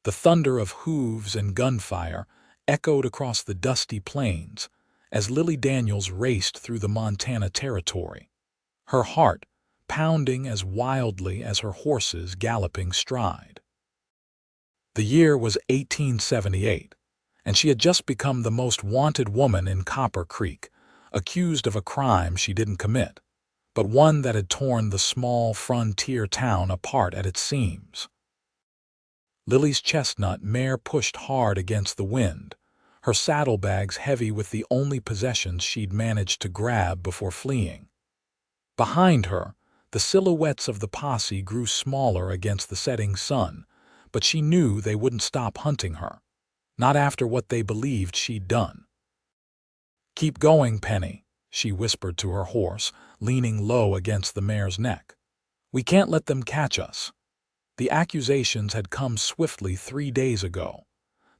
The thunder of hooves and gunfire echoed across the dusty plains as Lily Daniels raced through the Montana Territory, her heart pounding as wildly as her horse's galloping stride. The year was 1878, and she had just become the most wanted woman in Copper Creek, accused of a crime she didn't commit, but one that had torn the small frontier town apart at its seams. Lily's chestnut mare pushed hard against the wind, her saddlebags heavy with the only possessions she'd managed to grab before fleeing. Behind her, the silhouettes of the posse grew smaller against the setting sun, but she knew they wouldn't stop hunting her, not after what they believed she'd done. "Keep going, Penny," she whispered to her horse, leaning low against the mare's neck. "We can't let them catch us." The accusations had come swiftly 3 days ago.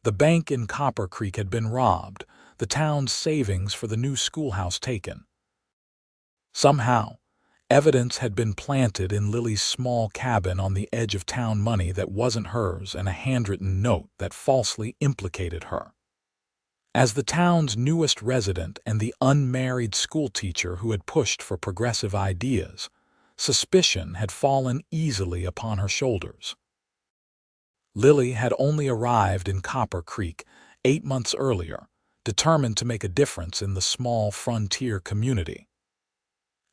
The bank in Copper Creek had been robbed, the town's savings for the new schoolhouse taken. Somehow, evidence had been planted in Lily's small cabin on the edge of town money that wasn't hers and a handwritten note that falsely implicated her. As the town's newest resident and the unmarried schoolteacher who had pushed for progressive ideas, suspicion had fallen easily upon her shoulders. Lily had only arrived in Copper Creek 8 months earlier, determined to make a difference in the small frontier community.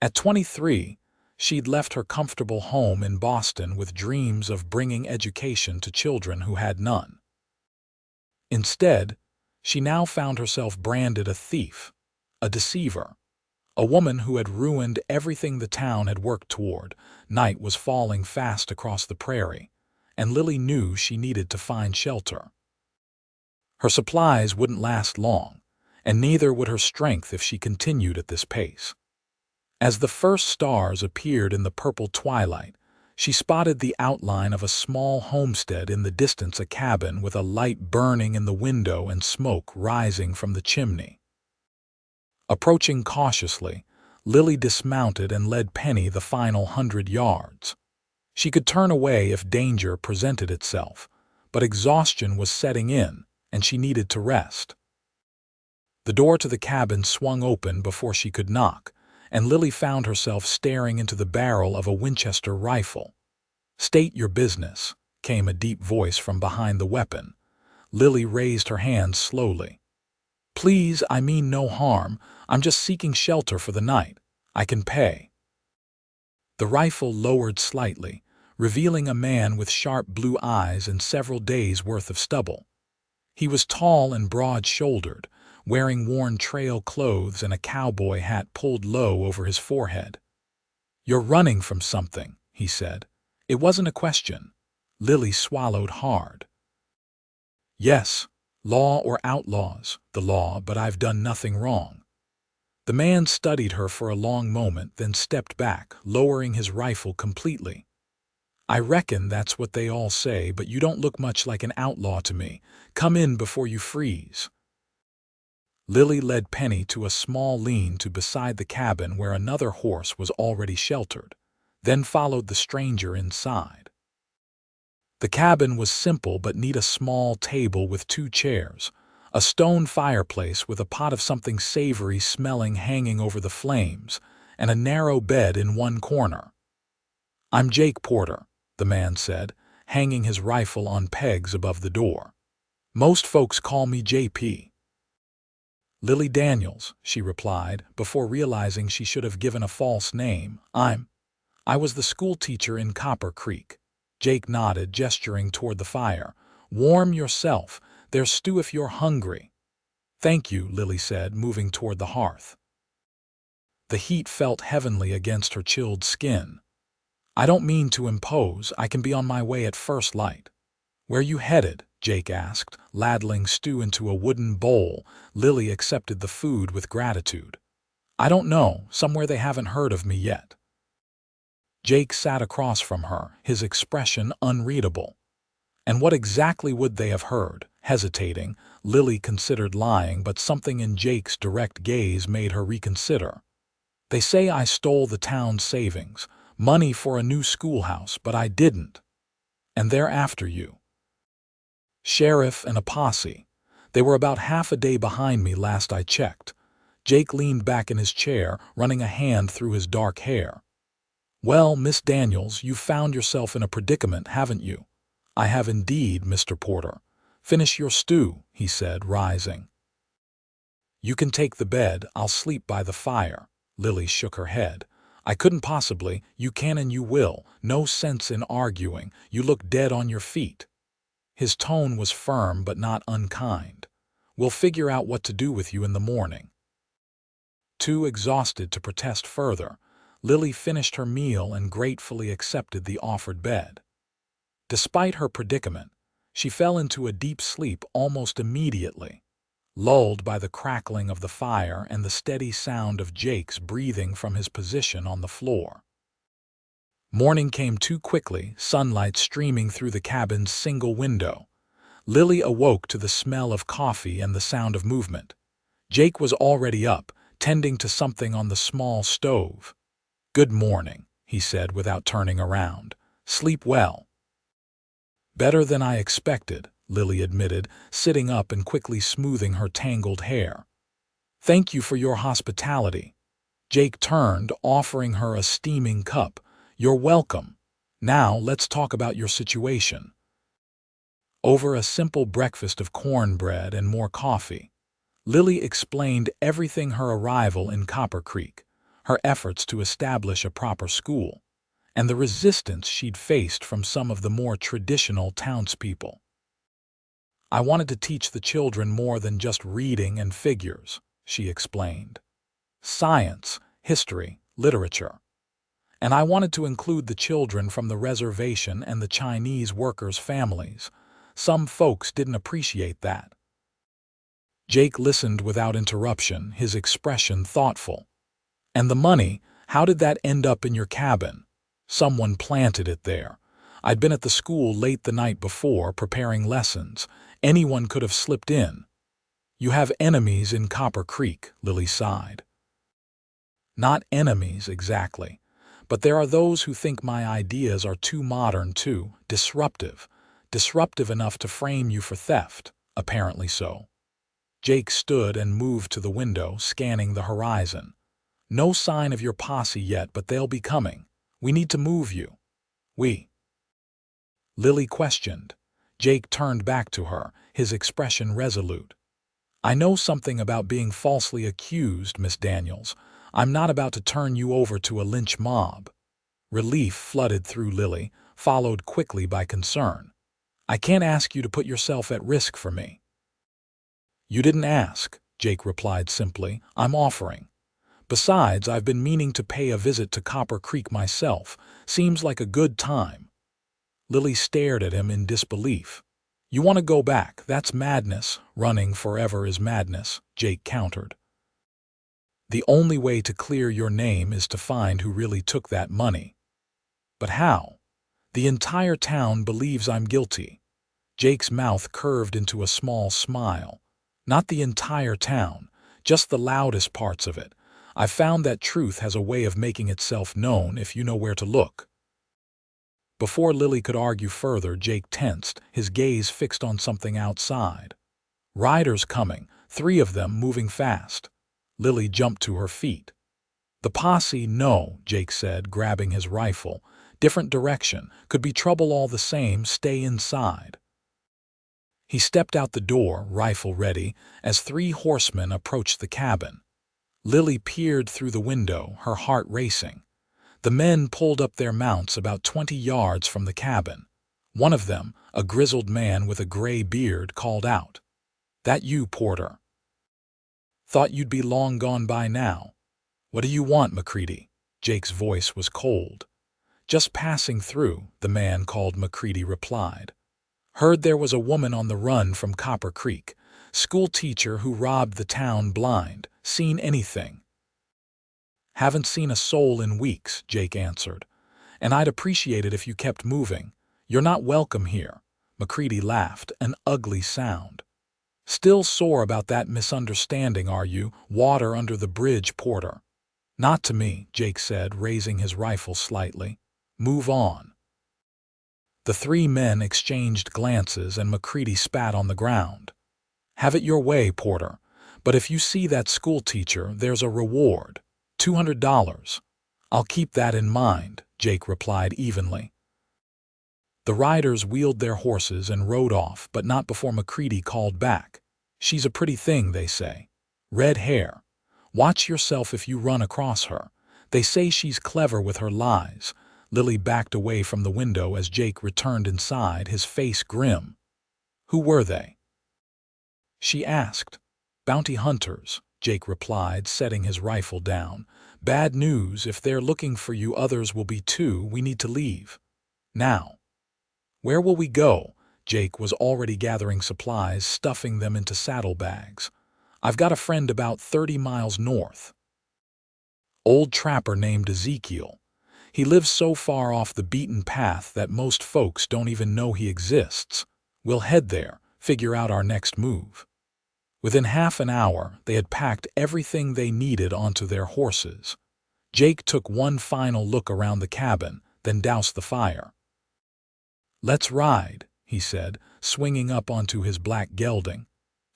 At 23, she'd left her comfortable home in Boston with dreams of bringing education to children who had none. Instead, she now found herself branded a thief, a deceiver, a woman who had ruined everything the town had worked toward. Night was falling fast across the prairie, and Lily knew she needed to find shelter. Her supplies wouldn't last long, and neither would her strength if she continued at this pace. As the first stars appeared in the purple twilight, she spotted the outline of a small homestead in the distance, a cabin with a light burning in the window and smoke rising from the chimney. Approaching cautiously, Lily dismounted and led Penny the final 100 yards. She could turn away if danger presented itself, but exhaustion was setting in, and she needed to rest. The door to the cabin swung open before she could knock, and Lily found herself staring into the barrel of a Winchester rifle. "State your business," came a deep voice from behind the weapon. Lily raised her hands slowly. "Please, I mean no harm. I'm just seeking shelter for the night. I can pay." The rifle lowered slightly, revealing a man with sharp blue eyes and several days' worth of stubble. He was tall and broad-shouldered, wearing worn trail clothes and a cowboy hat pulled low over his forehead. "You're running from something," he said. It wasn't a question. Lily swallowed hard. "Yes, law or outlaws, the law, but I've done nothing wrong." The man studied her for a long moment, then stepped back, lowering his rifle completely. "I reckon that's what they all say, but you don't look much like an outlaw to me. Come in before you freeze." Lily led Penny to a small lean-to beside the cabin where another horse was already sheltered, then followed the stranger inside. The cabin was simple but neat: a small table with 2 chairs, a stone fireplace with a pot of something savory smelling hanging over the flames, and a narrow bed in one corner. "I'm Jake Porter," the man said, hanging his rifle on pegs above the door. "Most folks call me JP." "Lily Daniels," she replied, before realizing she should have given a false name. I was the schoolteacher in Copper Creek." Jake nodded, gesturing toward the fire. "Warm yourself. There's stew if you're hungry." "Thank you," Lily said, moving toward the hearth. The heat felt heavenly against her chilled skin. "I don't mean to impose. I can be on my way at first light." "Where you headed?" Jake asked, ladling stew into a wooden bowl. Lily accepted the food with gratitude. "I don't know. Somewhere they haven't heard of me yet." Jake sat across from her, his expression unreadable. And what exactly would they have heard? Hesitating, Lily considered lying, but something in Jake's direct gaze made her reconsider. "They say I stole the town's savings, money for a new schoolhouse, but I didn't. And they're after you." Sheriff and a posse. They were about half a day behind me last I checked. Jake leaned back in his chair, running a hand through his dark hair. Well, Miss Daniels, you've found yourself in a predicament, haven't you? I have indeed, Mr. Porter. Finish your stew, he said, rising. You can take the bed, I'll sleep by the fire. Lily shook her head. I couldn't possibly. You can and you will. No sense in arguing. You look dead on your feet. His tone was firm but not unkind. We'll figure out what to do with you in the morning. Too exhausted to protest further, Lily finished her meal and gratefully accepted the offered bed. Despite her predicament, she fell into a deep sleep almost immediately, lulled by the crackling of the fire and the steady sound of Jake's breathing from his position on the floor. Morning came too quickly, sunlight streaming through the cabin's single window. Lily awoke to the smell of coffee and the sound of movement. Jake was already up, tending to something on the small stove. Good morning, he said without turning around. Sleep well. Better than I expected, Lily admitted, sitting up and quickly smoothing her tangled hair. Thank you for your hospitality. Jake turned, offering her a steaming cup. You're welcome. Now let's talk about your situation. Over a simple breakfast of cornbread and more coffee, Lily explained everything: her arrival in Copper Creek, her efforts to establish a proper school, and the resistance she'd faced from some of the more traditional townspeople. I wanted to teach the children more than just reading and figures, she explained. Science, history, literature. And I wanted to include the children from the reservation and the Chinese workers' families. Some folks didn't appreciate that. Jake listened without interruption, his expression thoughtful. And the money, how did that end up in your cabin? Someone planted it there. I'd been at the school late the night before, preparing lessons. Anyone could have slipped in. You have enemies in Copper Creek, Lily sighed. Not enemies exactly, but there are those who think my ideas are too modern, too disruptive. Disruptive enough to frame you for theft, apparently so. Jake stood and moved to the window, scanning the horizon. No sign of your posse yet, but they'll be coming. We need to move you. We? Lily questioned. Jake turned back to her, his expression resolute. I know something about being falsely accused, Miss Daniels. I'm not about to turn you over to a lynch mob. Relief flooded through Lily, followed quickly by concern. I can't ask you to put yourself at risk for me. You didn't ask, Jake replied simply. I'm offering. Besides, I've been meaning to pay a visit to Copper Creek myself. Seems like a good time. Lily stared at him in disbelief. You want to go back? That's madness. Running forever is madness, Jake countered. The only way to clear your name is to find who really took that money. But how? The entire town believes I'm guilty. Jake's mouth curved into a small smile. Not the entire town, just the loudest parts of it. I've found that truth has a way of making itself known if you know where to look. Before Lily could argue further, Jake tensed, his gaze fixed on something outside. Riders coming, 3 of them moving fast. Lily jumped to her feet. The posse, no, Jake said, grabbing his rifle. Different direction, could be trouble all the same, stay inside. He stepped out the door, rifle ready, as 3 horsemen approached the cabin. Lily peered through the window, her heart racing. The men pulled up their mounts about 20 yards from the cabin. One of them, a grizzled man with a gray beard, called out, "That you, Porter? Thought you'd be long gone by now. What do you want, McCready?" Jake's voice was cold. "Just passing through," the man called McCready replied. "Heard there was a woman on the run from Copper Creek. School teacher who robbed the town blind. Seen anything?" "Haven't seen a soul in weeks," Jake answered. "And I'd appreciate it if you kept moving. You're not welcome here." McCready laughed, an ugly sound. "Still sore about that misunderstanding, are you? Water under the bridge, Porter." "Not to me," Jake said, raising his rifle slightly. "Move on." The three men exchanged glances and McCready spat on the ground. "Have it your way, Porter. But if you see that schoolteacher, there's a reward. $200. "I'll keep that in mind," Jake replied evenly. The riders wheeled their horses and rode off, but not before McCready called back. "She's a pretty thing, they say. Red hair. Watch yourself if you run across her. They say she's clever with her lies." Lily backed away from the window as Jake returned inside, his face grim. "Who were they?" she asked. "Bounty hunters," Jake replied, setting his rifle down. "Bad news, if they're looking for you, others will be too. We need to leave. Now." "Where will we go?" Jake was already gathering supplies, stuffing them into saddlebags. "I've got a friend about 30 miles north. Old trapper named Ezekiel. He lives so far off the beaten path that most folks don't even know he exists. We'll head there, figure out our next move." Within half an hour, they had packed everything they needed onto their horses. Jake took one final look around the cabin, then doused the fire. "Let's ride," he said, swinging up onto his black gelding.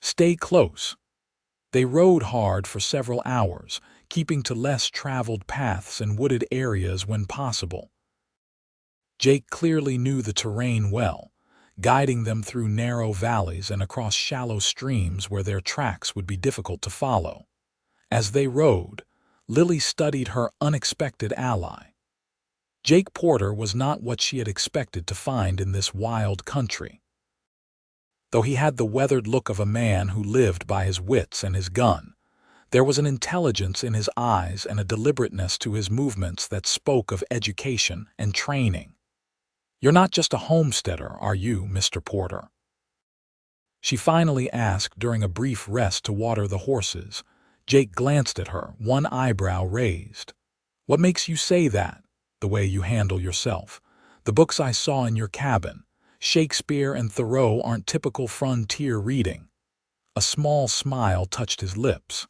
"Stay close." They rode hard for several hours, keeping to less traveled paths and wooded areas when possible. Jake clearly knew the terrain well, guiding them through narrow valleys and across shallow streams where their tracks would be difficult to follow. As they rode, Lily studied her unexpected ally. Jake Porter was not what she had expected to find in this wild country. Though he had the weathered look of a man who lived by his wits and his gun, there was an intelligence in his eyes and a deliberateness to his movements that spoke of education and training. "You're not just a homesteader, are you, Mr. Porter?" she finally asked during a brief rest to water the horses. Jake glanced at her, one eyebrow raised. "What makes you say that? The way you handle yourself. The books I saw in your cabin. Shakespeare and Thoreau aren't typical frontier reading." A small smile touched his lips.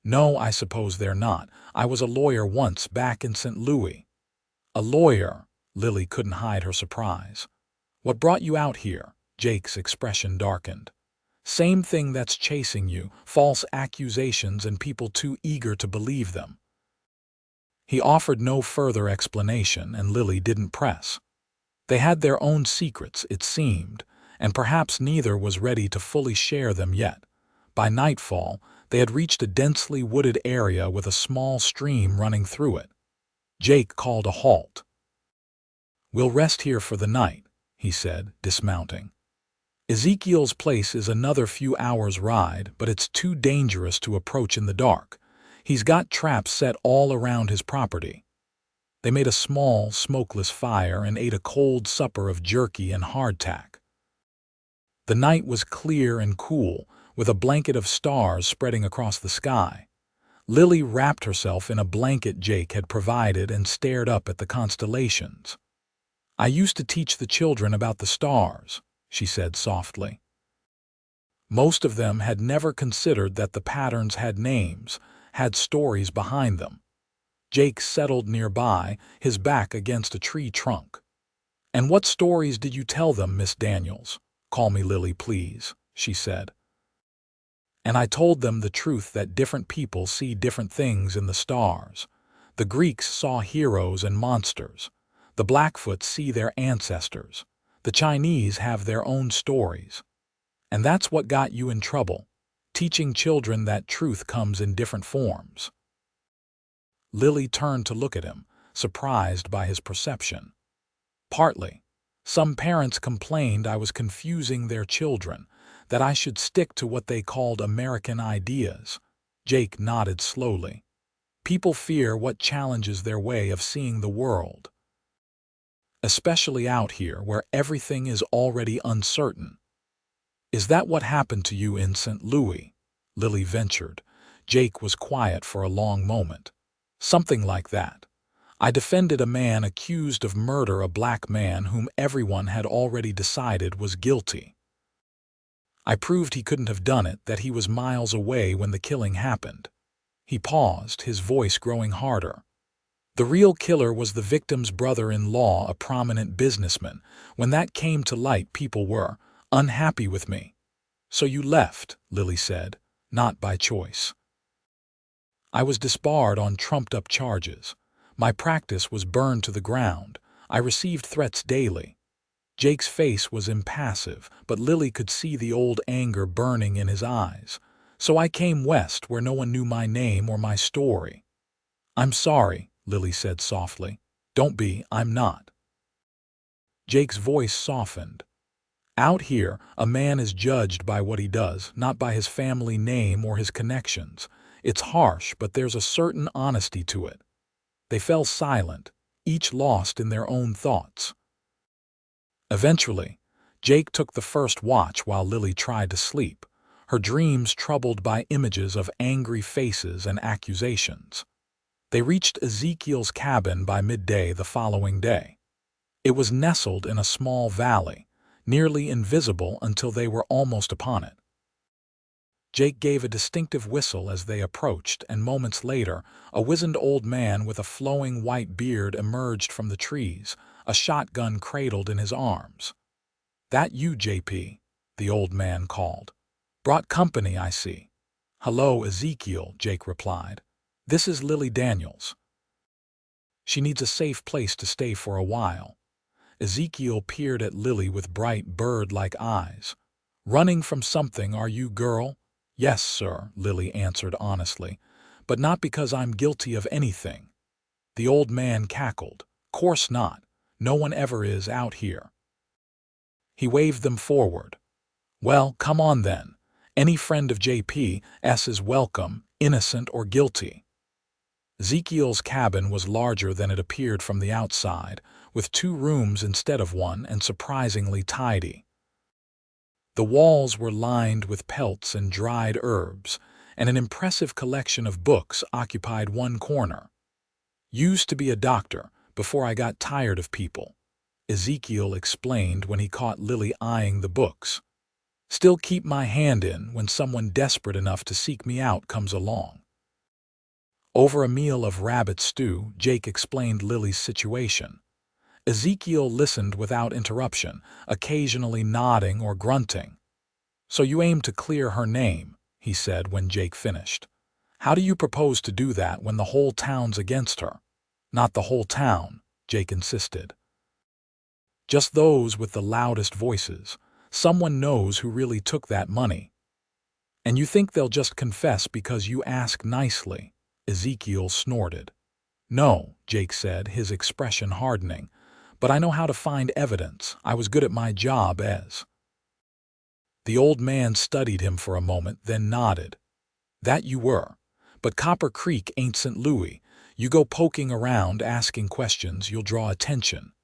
"No, I suppose they're not. I was a lawyer once back in St. Louis." "A lawyer?" Lily couldn't hide her surprise. "What brought you out here?" Jake's expression darkened. "Same thing that's chasing you, false accusations and people too eager to believe them." He offered no further explanation, and Lily didn't press. They had their own secrets, it seemed, and perhaps neither was ready to fully share them yet. By nightfall, they had reached a densely wooded area with a small stream running through it. Jake called a halt. "We'll rest here for the night," he said, dismounting. "Ezekiel's place is another few hours' ride, but it's too dangerous to approach in the dark. He's got traps set all around his property." They made a small, smokeless fire and ate a cold supper of jerky and hardtack. The night was clear and cool, with a blanket of stars spreading across the sky. Lily wrapped herself in a blanket Jake had provided and stared up at the constellations. "I used to teach the children about the stars," she said softly. Most of them had never considered that the patterns had names, had stories behind them. Jake settled nearby, his back against a tree trunk. "And what stories did you tell them, Miss Daniels? Call me Lily, please," she said. "And I told them the truth that different people see different things in the stars. The Greeks saw heroes and monsters. The Blackfoots see their ancestors. The Chinese have their own stories. And that's what got you in trouble, teaching children that truth comes in different forms." Lily turned to look at him, surprised by his perception. "Partly. Some parents complained I was confusing their children, that I should stick to what they called American ideas." Jake nodded slowly. "People fear what challenges their way of seeing the world. Especially out here where everything is already uncertain." "Is that what happened to you in St. Louis?" Lily ventured. Jake was quiet for a long moment. "Something like that. I defended a man accused of murder, a black man whom everyone had already decided was guilty. I proved he couldn't have done it, that he was miles away when the killing happened." He paused, his voice growing harder. The real killer was the victim's brother-in-law, a prominent businessman. When that came to light, people were unhappy with me. So you left, Lily said, not by choice. I was disbarred on trumped-up charges. My practice was burned to the ground. I received threats daily. Jake's face was impassive, but Lily could see the old anger burning in his eyes. So I came west where no one knew my name or my story. I'm sorry, Lily said softly. Don't be, I'm not. Jake's voice softened. Out here, a man is judged by what he does, not by his family name or his connections. It's harsh, but there's a certain honesty to it. They fell silent, each lost in their own thoughts. Eventually, Jake took the first watch while Lily tried to sleep, her dreams troubled by images of angry faces and accusations. They reached Ezekiel's cabin by midday the following day. It was nestled in a small valley, nearly invisible until they were almost upon it. Jake gave a distinctive whistle as they approached, and moments later, a wizened old man with a flowing white beard emerged from the trees, a shotgun cradled in his arms. "That you, JP?" the old man called. "Brought company, I see." "Hello, Ezekiel," Jake replied. "This is Lily Daniels. She needs a safe place to stay for a while." Ezekiel peered at Lily with bright bird-like eyes. "Running from something, are you, girl?" "Yes, sir," Lily answered honestly, "but not because I'm guilty of anything." The old man cackled. "Course not. No one ever is out here." He waved them forward. "Well, come on then. Any friend of JP's is welcome, innocent or guilty." Ezekiel's cabin was larger than it appeared from the outside, with 2 rooms instead of 1 and surprisingly tidy. The walls were lined with pelts and dried herbs, and an impressive collection of books occupied one corner. "Used to be a doctor, before I got tired of people," Ezekiel explained when he caught Lily eyeing the books. "Still keep my hand in when someone desperate enough to seek me out comes along." Over a meal of rabbit stew, Jake explained Lily's situation. Ezekiel listened without interruption, occasionally nodding or grunting. "So you aim to clear her name," he said when Jake finished. "How do you propose to do that when the whole town's against her?" "Not the whole town," Jake insisted. "Just those with the loudest voices. Someone knows who really took that money." "And you think they'll just confess because you ask nicely?" Ezekiel snorted. "No," Jake said, his expression hardening. "But I know how to find evidence. I was good at my job as—" The old man studied him for a moment, then nodded. "That you were. But Copper Creek ain't St. Louis. You go poking around asking questions, you'll draw attention."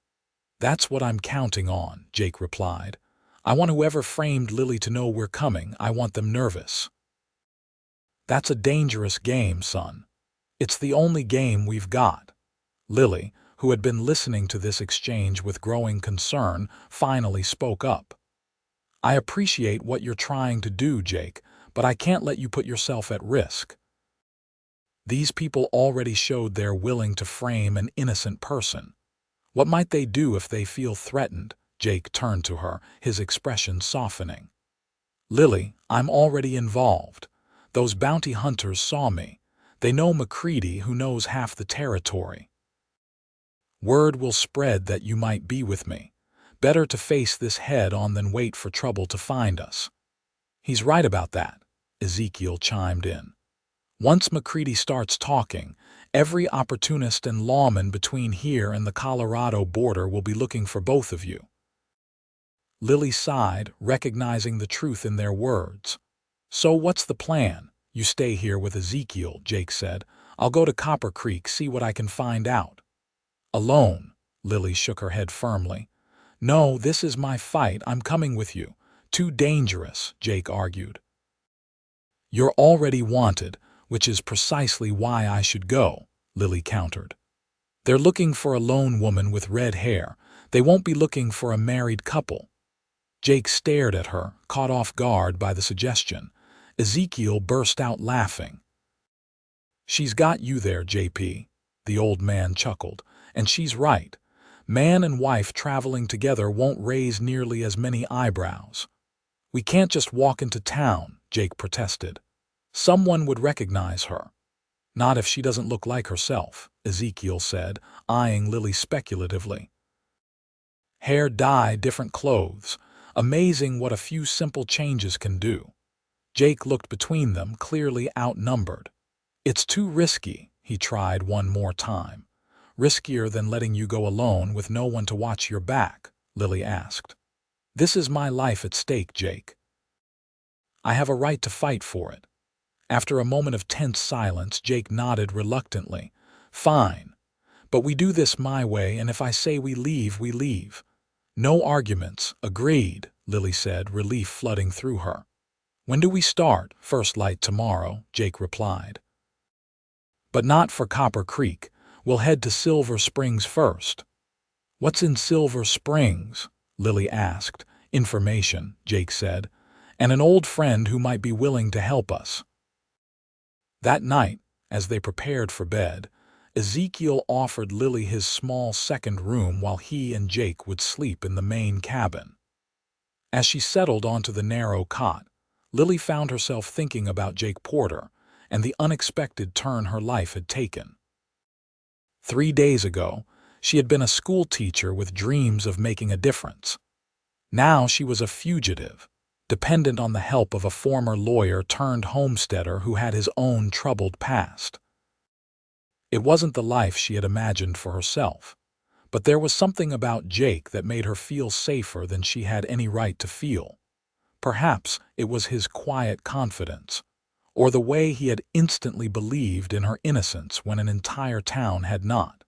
"That's what I'm counting on," Jake replied. "I want whoever framed Lily to know we're coming. I want them nervous." "That's a dangerous game, son. It's the only game we've got." Lily, who had been listening to this exchange with growing concern, finally spoke up. "I appreciate what you're trying to do, Jake, but I can't let you put yourself at risk. These people already showed they're willing to frame an innocent person. What might they do if they feel threatened?" Jake turned to her, his expression softening. "Lily, I'm already involved. Those bounty hunters saw me. They know McCready, who knows half the territory. Word will spread that you might be with me. Better to face this head-on than wait for trouble to find us." "He's right about that," Ezekiel chimed in. "Once McCready starts talking, every opportunist and lawman between here and the Colorado border will be looking for both of you." Lily sighed, recognizing the truth in their words. "So what's the plan?" "You stay here with Ezekiel," Jake said. "I'll go to Copper Creek, see what I can find out." "Alone?" Lily shook her head firmly. "No, this is my fight. I'm coming with you." "Too dangerous," Jake argued. "You're already wanted, which is precisely why I should go," Lily countered. "They're looking for a lone woman with red hair. They won't be looking for a married couple." Jake stared at her, caught off guard by the suggestion. Ezekiel burst out laughing. "She's got you there, JP. the old man chuckled. And she's right. Man and wife traveling together won't raise nearly as many eyebrows. We can't just walk into town, Jake protested. Someone would recognize her. Not if she doesn't look like herself, Ezekiel said, eyeing Lily speculatively. Hair dye, different clothes. Amazing what a few simple changes can do. Jake looked between them, clearly outnumbered. It's too risky, he tried one more time. Riskier than letting you go alone with no one to watch your back, Lily asked. This is my life at stake, Jake. I have a right to fight for it. After a moment of tense silence, Jake nodded reluctantly. Fine. But we do this my way, and if I say we leave, we leave. No arguments. Agreed, Lily said, relief flooding through her. When do we start? First light tomorrow, Jake replied. But not for Copper Creek. We'll head to Silver Springs first. What's in Silver Springs? Lily asked. Information, Jake said, and an old friend who might be willing to help us. That night, as they prepared for bed, Ezekiel offered Lily his small second room while he and Jake would sleep in the main cabin. As she settled onto the narrow cot, Lily found herself thinking about Jake Porter and the unexpected turn her life had taken. 3 days ago, she had been a school teacher with dreams of making a difference. Now she was a fugitive, dependent on the help of a former lawyer-turned-homesteader who had his own troubled past. It wasn't the life she had imagined for herself, but there was something about Jake that made her feel safer than she had any right to feel. Perhaps it was his quiet confidence, or the way he had instantly believed in her innocence when an entire town had not.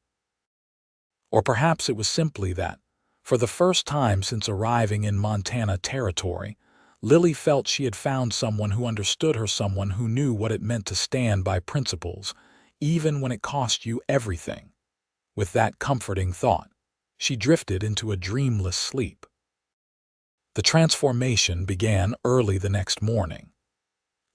Or perhaps it was simply that, for the first time since arriving in Montana territory, Lily felt she had found someone who understood her, someone who knew what it meant to stand by principles, even when it cost you everything. With that comforting thought, she drifted into a dreamless sleep. The transformation began early the next morning.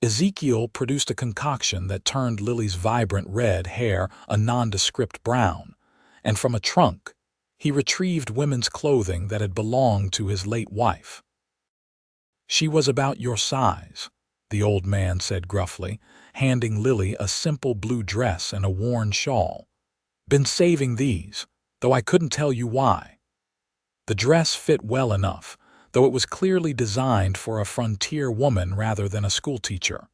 Ezekiel produced a concoction that turned Lily's vibrant red hair a nondescript brown, and from a trunk, he retrieved women's clothing that had belonged to his late wife. She was about your size, the old man said gruffly, handing Lily a simple blue dress and a worn shawl. Been saving these, though I couldn't tell you why. The dress fit well enough, though it was clearly designed for a frontier woman rather than a schoolteacher.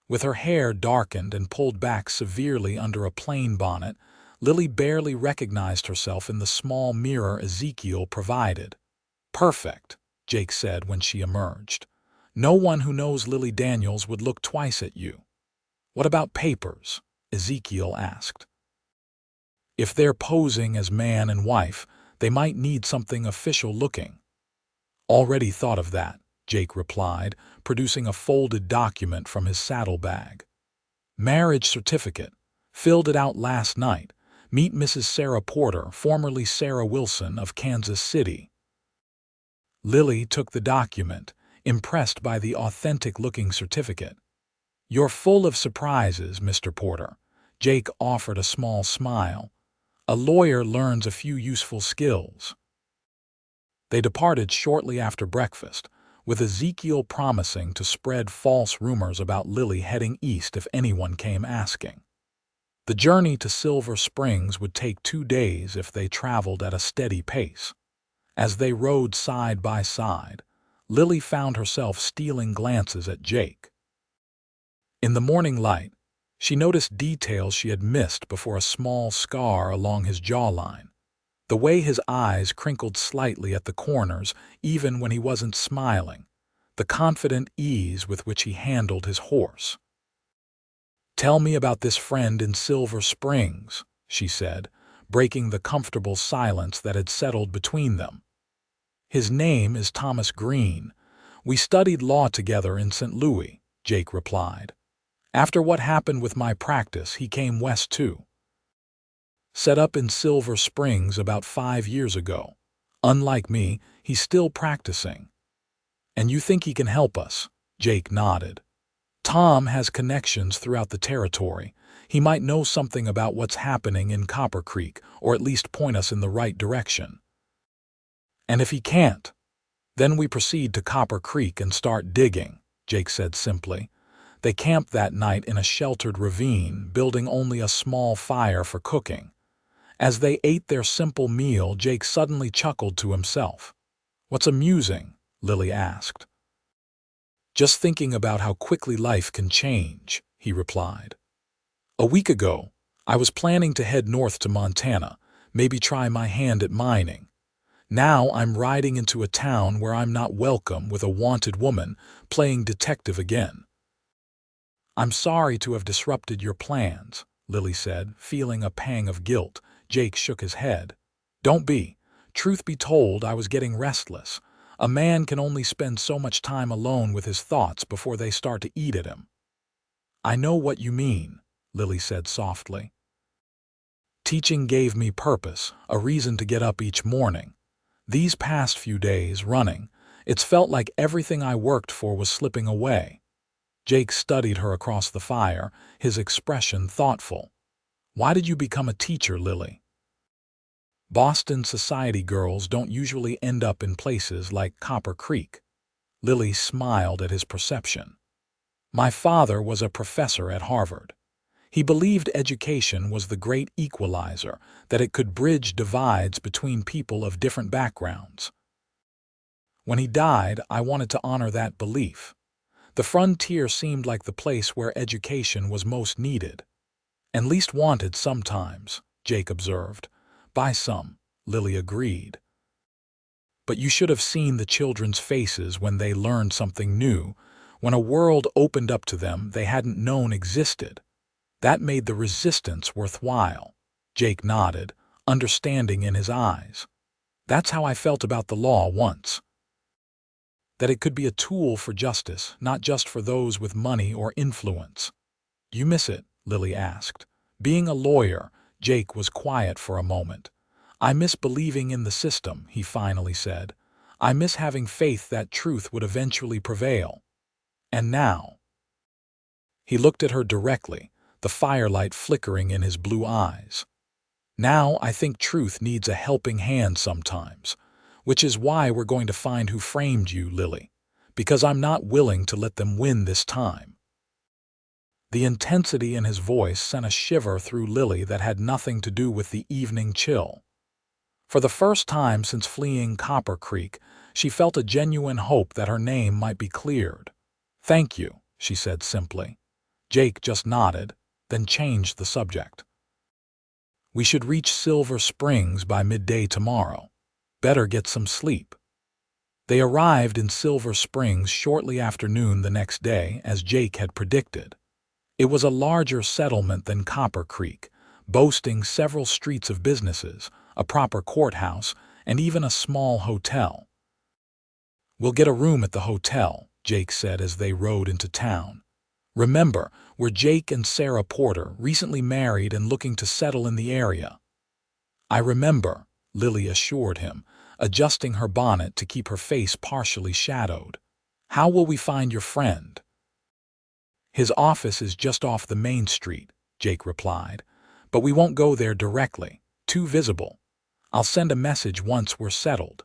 With her hair darkened and pulled back severely under a plain bonnet, Lily barely recognized herself in the small mirror Ezekiel provided. Perfect, Jake said when she emerged. No one who knows Lily Daniels would look twice at you. What about papers? Ezekiel asked. If they're posing as man and wife, they might need something official looking. Already thought of that, Jake replied, producing a folded document from his saddlebag. Marriage certificate. Filled it out last night. Meet Mrs. Sarah Porter, formerly Sarah Wilson of Kansas City. Lily took the document, impressed by the authentic-looking certificate. You're full of surprises, Mr. Porter. Jake offered a small smile. A lawyer learns a few useful skills. They departed shortly after breakfast, with Ezekiel promising to spread false rumors about Lily heading east if anyone came asking. The journey to Silver Springs would take 2 days if they traveled at a steady pace. As they rode side by side, Lily found herself stealing glances at Jake. In the morning light, she noticed details she had missed before: a small scar along his jawline, the way his eyes crinkled slightly at the corners even when he wasn't smiling, the confident ease with which he handled his horse. Tell me about this friend in Silver Springs, she said, breaking the comfortable silence that had settled between them. His name is Thomas Green. We studied law together in St. Louis, Jake replied. After what happened with my practice, he came west too. Set up in Silver Springs about 5 years ago. Unlike me, he's still practicing. And you think he can help us? Jake nodded. Tom has connections throughout the territory. He might know something about what's happening in Copper Creek, or at least point us in the right direction. And if he can't, then we proceed to Copper Creek and start digging, Jake said simply. They camped that night in a sheltered ravine, building only a small fire for cooking. As they ate their simple meal, Jake suddenly chuckled to himself. "What's amusing?" Lily asked. "Just thinking about how quickly life can change," he replied. "A week ago, I was planning to head north to Montana, maybe try my hand at mining. Now I'm riding into a town where I'm not welcome with a wanted woman playing detective again." "I'm sorry to have disrupted your plans," Lily said, feeling a pang of guilt. Jake shook his head. "Don't be. Truth be told, I was getting restless. A man can only spend so much time alone with his thoughts before they start to eat at him." "I know what you mean," Lily said softly. "Teaching gave me purpose, a reason to get up each morning. These past few days, running, it's felt like everything I worked for was slipping away." Jake studied her across the fire, his expression thoughtful. "Why did you become a teacher, Lily?" "Boston society girls don't usually end up in places like Copper Creek." Lily smiled at his perception. "My father was a professor at Harvard. He believed education was the great equalizer, that it could bridge divides between people of different backgrounds. When he died, I wanted to honor that belief. The frontier seemed like the place where education was most needed. And least wanted sometimes," Jake observed. "By some," Lily agreed. "But you should have seen the children's faces when they learned something new, when a world opened up to them they hadn't known existed. That made the resistance worthwhile." Jake nodded, understanding in his eyes. "That's how I felt about the law once. That it could be a tool for justice, not just for those with money or influence." "You miss it?" Lily asked. Being a lawyer, Jake was quiet for a moment. "I miss believing in the system," he finally said. "I miss having faith that truth would eventually prevail. And now—" He looked at her directly, the firelight flickering in his blue eyes. "Now I think truth needs a helping hand sometimes. Which is why we're going to find who framed you, Lily. Because I'm not willing to let them win this time." The intensity in his voice sent a shiver through Lily that had nothing to do with the evening chill. For the first time since fleeing Copper Creek, she felt a genuine hope that her name might be cleared. "Thank you," she said simply. Jake just nodded, then changed the subject. "We should reach Silver Springs by midday tomorrow. Better get some sleep." They arrived in Silver Springs shortly after noon the next day, as Jake had predicted. It was a larger settlement than Copper Creek, boasting several streets of businesses, a proper courthouse, and even a small hotel. "We'll get a room at the hotel," Jake said as they rode into town. "Remember, we're Jake and Sarah Porter, recently married and looking to settle in the area." "I remember," Lily assured him, adjusting her bonnet to keep her face partially shadowed. "How will we find your friend?" "His office is just off the main street," Jake replied. "But we won't go there directly. Too visible. I'll send a message once we're settled."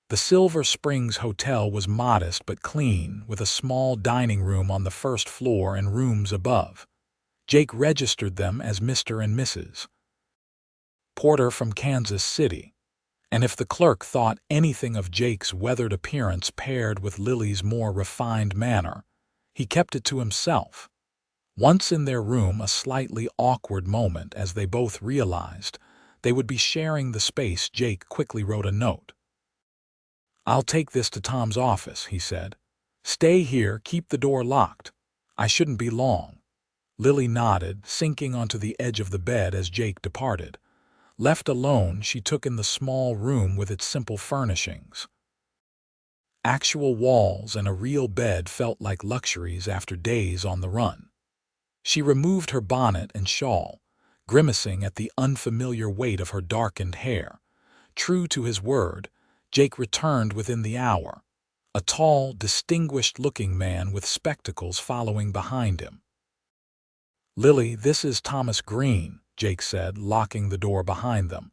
The Silver Springs Hotel was modest but clean, with a small dining room on the first floor and rooms above. Jake registered them as Mr. and Mrs. Porter from Kansas City. And if the clerk thought anything of Jake's weathered appearance paired with Lily's more refined manner, he kept it to himself. Once in their room, a slightly awkward moment as they both realized they would be sharing the space. Jake quickly wrote a note. "I'll take this to Tom's office," he said. "Stay here, keep the door locked. I shouldn't be long." Lily nodded, sinking onto the edge of the bed as Jake departed. Left alone, she took in the small room with its simple furnishings. Actual walls and a real bed felt like luxuries after days on the run. She removed her bonnet and shawl, grimacing at the unfamiliar weight of her darkened hair. True to his word, Jake returned within the hour, a tall, distinguished-looking man with spectacles following behind him. "Lily, this is Thomas Green," Jake said, locking the door behind them.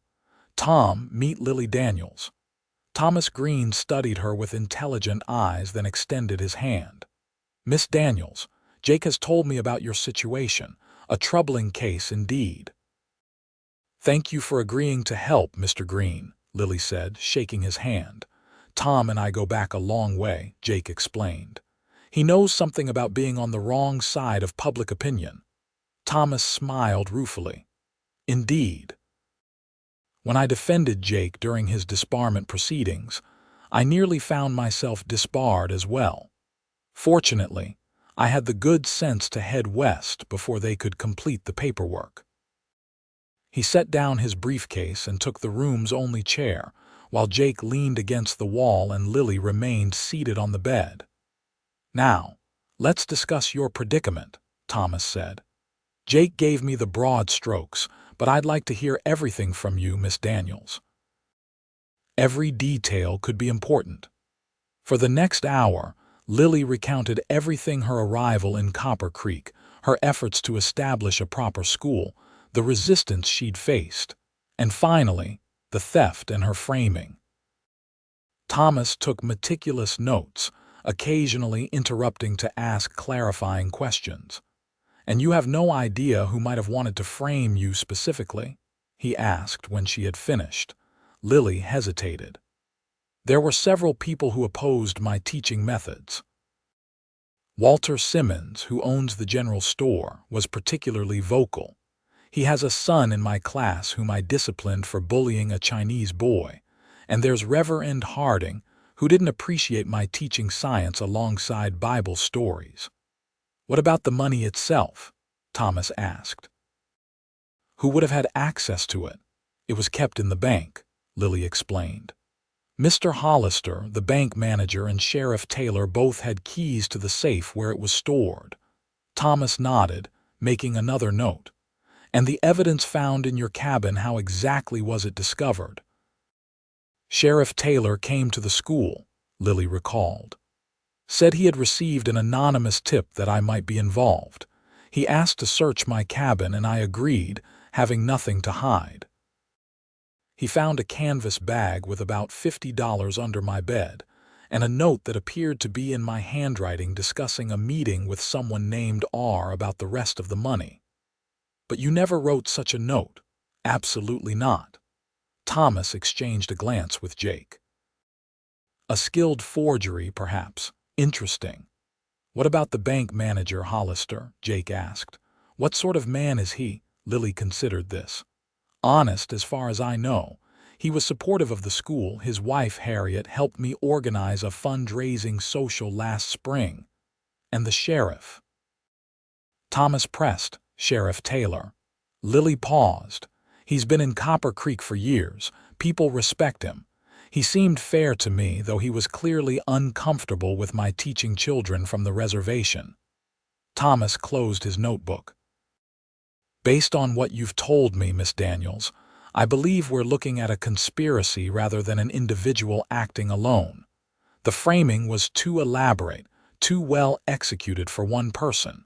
"Tom, meet Lily Daniels." Thomas Green studied her with intelligent eyes, then extended his hand. "Miss Daniels, Jake has told me about your situation. A troubling case indeed." "Thank you for agreeing to help, Mr. Green," Lily said, shaking his hand. "Tom and I go back a long way," Jake explained. "He knows something about being on the wrong side of public opinion." Thomas smiled ruefully. "Indeed. When I defended Jake during his disbarment proceedings, I nearly found myself disbarred as well. Fortunately, I had the good sense to head west before they could complete the paperwork." He set down his briefcase and took the room's only chair, while Jake leaned against the wall and Lily remained seated on the bed. "Now, let's discuss your predicament," Thomas said. "Jake gave me the broad strokes, but I'd like to hear everything from you, Miss Daniels." Every detail could be important. For the next hour, Lily recounted everything: her arrival in Copper Creek, her efforts to establish a proper school, the resistance she'd faced, and finally, the theft and her framing. Thomas took meticulous notes, occasionally interrupting to ask clarifying questions. "And you have no idea who might have wanted to frame you specifically?" he asked when she had finished. Lily hesitated. "There were several people who opposed my teaching methods. Walter Simmons, who owns the general store, was particularly vocal. He has a son in my class whom I disciplined for bullying a Chinese boy. And there's Reverend Harding, who didn't appreciate my teaching science alongside Bible stories." "What about the money itself?" Thomas asked. "Who would have had access to it? It was kept in the bank," Lily explained. "Mr. Hollister, the bank manager, and Sheriff Taylor both had keys to the safe where it was stored." Thomas nodded, making another note. "And the evidence found in your cabin, how exactly was it discovered?" "Sheriff Taylor came to the school," Lily recalled. "Said he had received an anonymous tip that I might be involved. He asked to search my cabin and I agreed, having nothing to hide. He found a canvas bag with about $50 under my bed, and a note that appeared to be in my handwriting discussing a meeting with someone named R about the rest of the money." "But you never wrote such a note." "Absolutely not." Thomas exchanged a glance with Jake. "A skilled forgery, perhaps. Interesting. What about the bank manager, Hollister?" Jake asked. "What sort of man is he?" Lily considered this. "Honest, as far as I know. He was supportive of the school. His wife, Harriet, helped me organize a fundraising social last spring." "And the sheriff?" Thomas pressed. "Sheriff Taylor." Lily paused. "He's been in Copper Creek for years. People respect him. He seemed fair to me, though he was clearly uncomfortable with my teaching children from the reservation." Thomas closed his notebook. "Based on what you've told me, Miss Daniels, I believe we're looking at a conspiracy rather than an individual acting alone. The framing was too elaborate, too well executed for one person."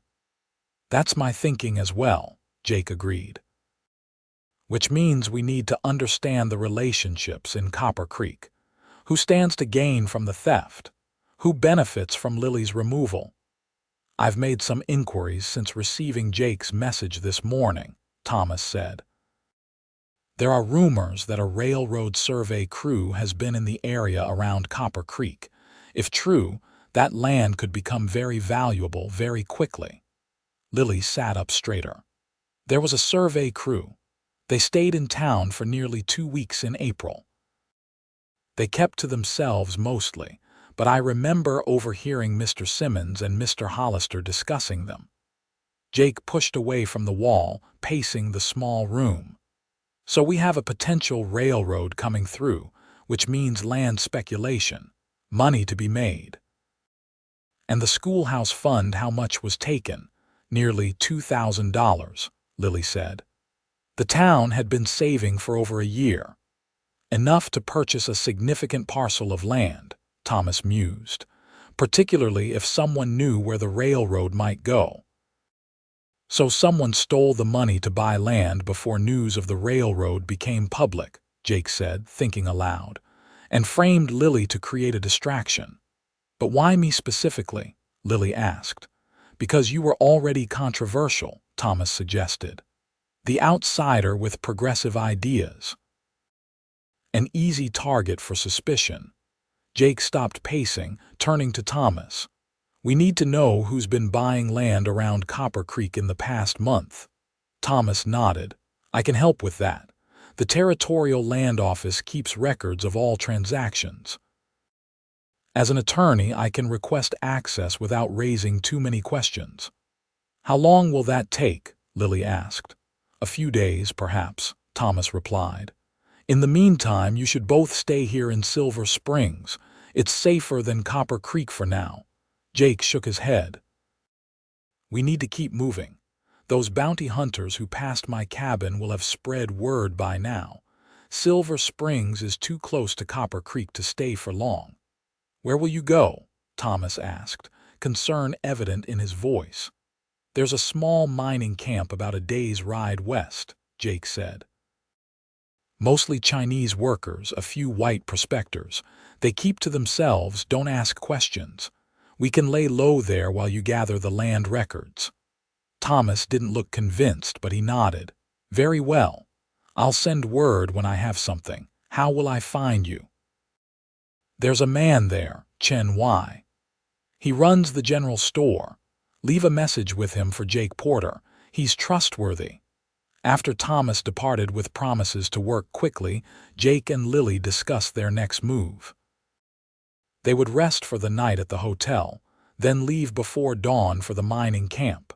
"That's my thinking as well," Jake agreed. "Which means we need to understand the relationships in Copper Creek. Who stands to gain from the theft? Who benefits from Lily's removal?" "I've made some inquiries since receiving Jake's message this morning," Thomas said. "There are rumors that a railroad survey crew has been in the area around Copper Creek. If true, that land could become very valuable very quickly." Lily sat up straighter. "There was a survey crew. They stayed in town for nearly 2 weeks in April. They kept to themselves mostly, but I remember overhearing Mr. Simmons and Mr. Hollister discussing them." Jake pushed away from the wall, pacing the small room. "So we have a potential railroad coming through, which means land speculation, money to be made. And the schoolhouse fund, how much was taken?" "Nearly $2,000, Lily said. "The town had been saving for over a year. Enough to purchase a significant parcel of land," Thomas mused, "particularly if someone knew where the railroad might go." So someone stole the money to buy land before news of the railroad became public, Jake said, thinking aloud, and framed Lily to create a distraction. But why me specifically? Lily asked. Because you were already controversial, Thomas suggested. The outsider with progressive ideas. An easy target for suspicion. Jake stopped pacing, turning to Thomas. We need to know who's been buying land around Copper Creek in the past month. Thomas nodded. I can help with that. The Territorial Land Office keeps records of all transactions. As an attorney, I can request access without raising too many questions. How long will that take? Lily asked. A few days, perhaps, Thomas replied. In the meantime, you should both stay here in Silver Springs. It's safer than Copper Creek for now. Jake shook his head. We need to keep moving. Those bounty hunters who passed my cabin will have spread word by now. Silver Springs is too close to Copper Creek to stay for long. Where will you go? Thomas asked, concern evident in his voice. There's a small mining camp about a day's ride west, Jake said. Mostly Chinese workers, a few white prospectors. They keep to themselves, don't ask questions. We can lay low there while you gather the land records. Thomas didn't look convinced, but he nodded. Very well. I'll send word when I have something. How will I find you? There's a man there, Chen Y. He runs the general store. Leave a message with him for Jake Porter. He's trustworthy. After Thomas departed with promises to work quickly, Jake and Lily discussed their next move. They would rest for the night at the hotel, then leave before dawn for the mining camp.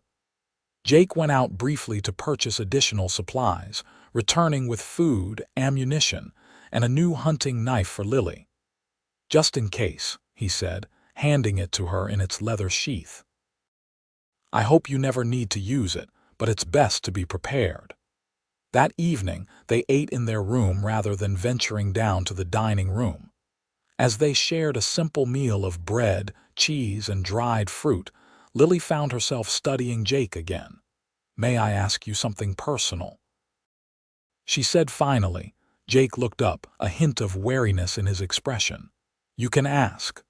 Jake went out briefly to purchase additional supplies, returning with food, ammunition, and a new hunting knife for Lily. Just in case, he said, handing it to her in its leather sheath. I hope you never need to use it, but it's best to be prepared. That evening, they ate in their room rather than venturing down to the dining room. As they shared a simple meal of bread, cheese, and dried fruit, Lily found herself studying Jake again. May I ask you something personal? She said finally. Jake looked up, a hint of wariness in his expression. You can ask.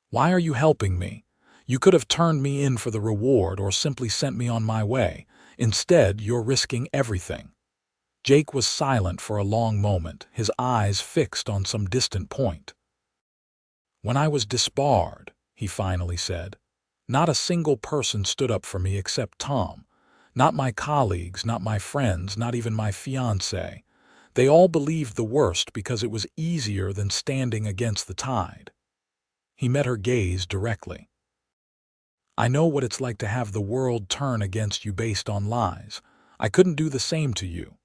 Why are you helping me? You could have turned me in for the reward or simply sent me on my way. Instead, you're risking everything. Jake was silent for a long moment, his eyes fixed on some distant point. When I was disbarred, he finally said, not a single person stood up for me except Tom. Not my colleagues, not my friends, not even my fiancé. They all believed the worst because it was easier than standing against the tide. He met her gaze directly. I know what it's like to have the world turn against you based on lies. I couldn't do the same to you.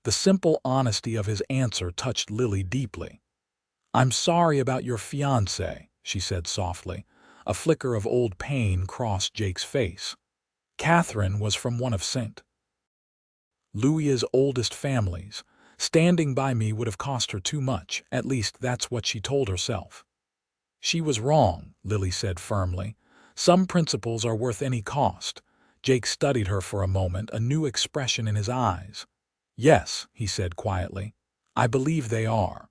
The simple honesty of his answer touched Lily deeply. I'm sorry about your fiancé, she said softly. A flicker of old pain crossed Jake's face. Catherine was from one of St. Louis's oldest families. Standing by me would have cost her too much, at least that's what she told herself. She was wrong, Lily said firmly. Some principles are worth any cost. Jake studied her for a moment, a new expression in his eyes. Yes, he said quietly. I believe they are.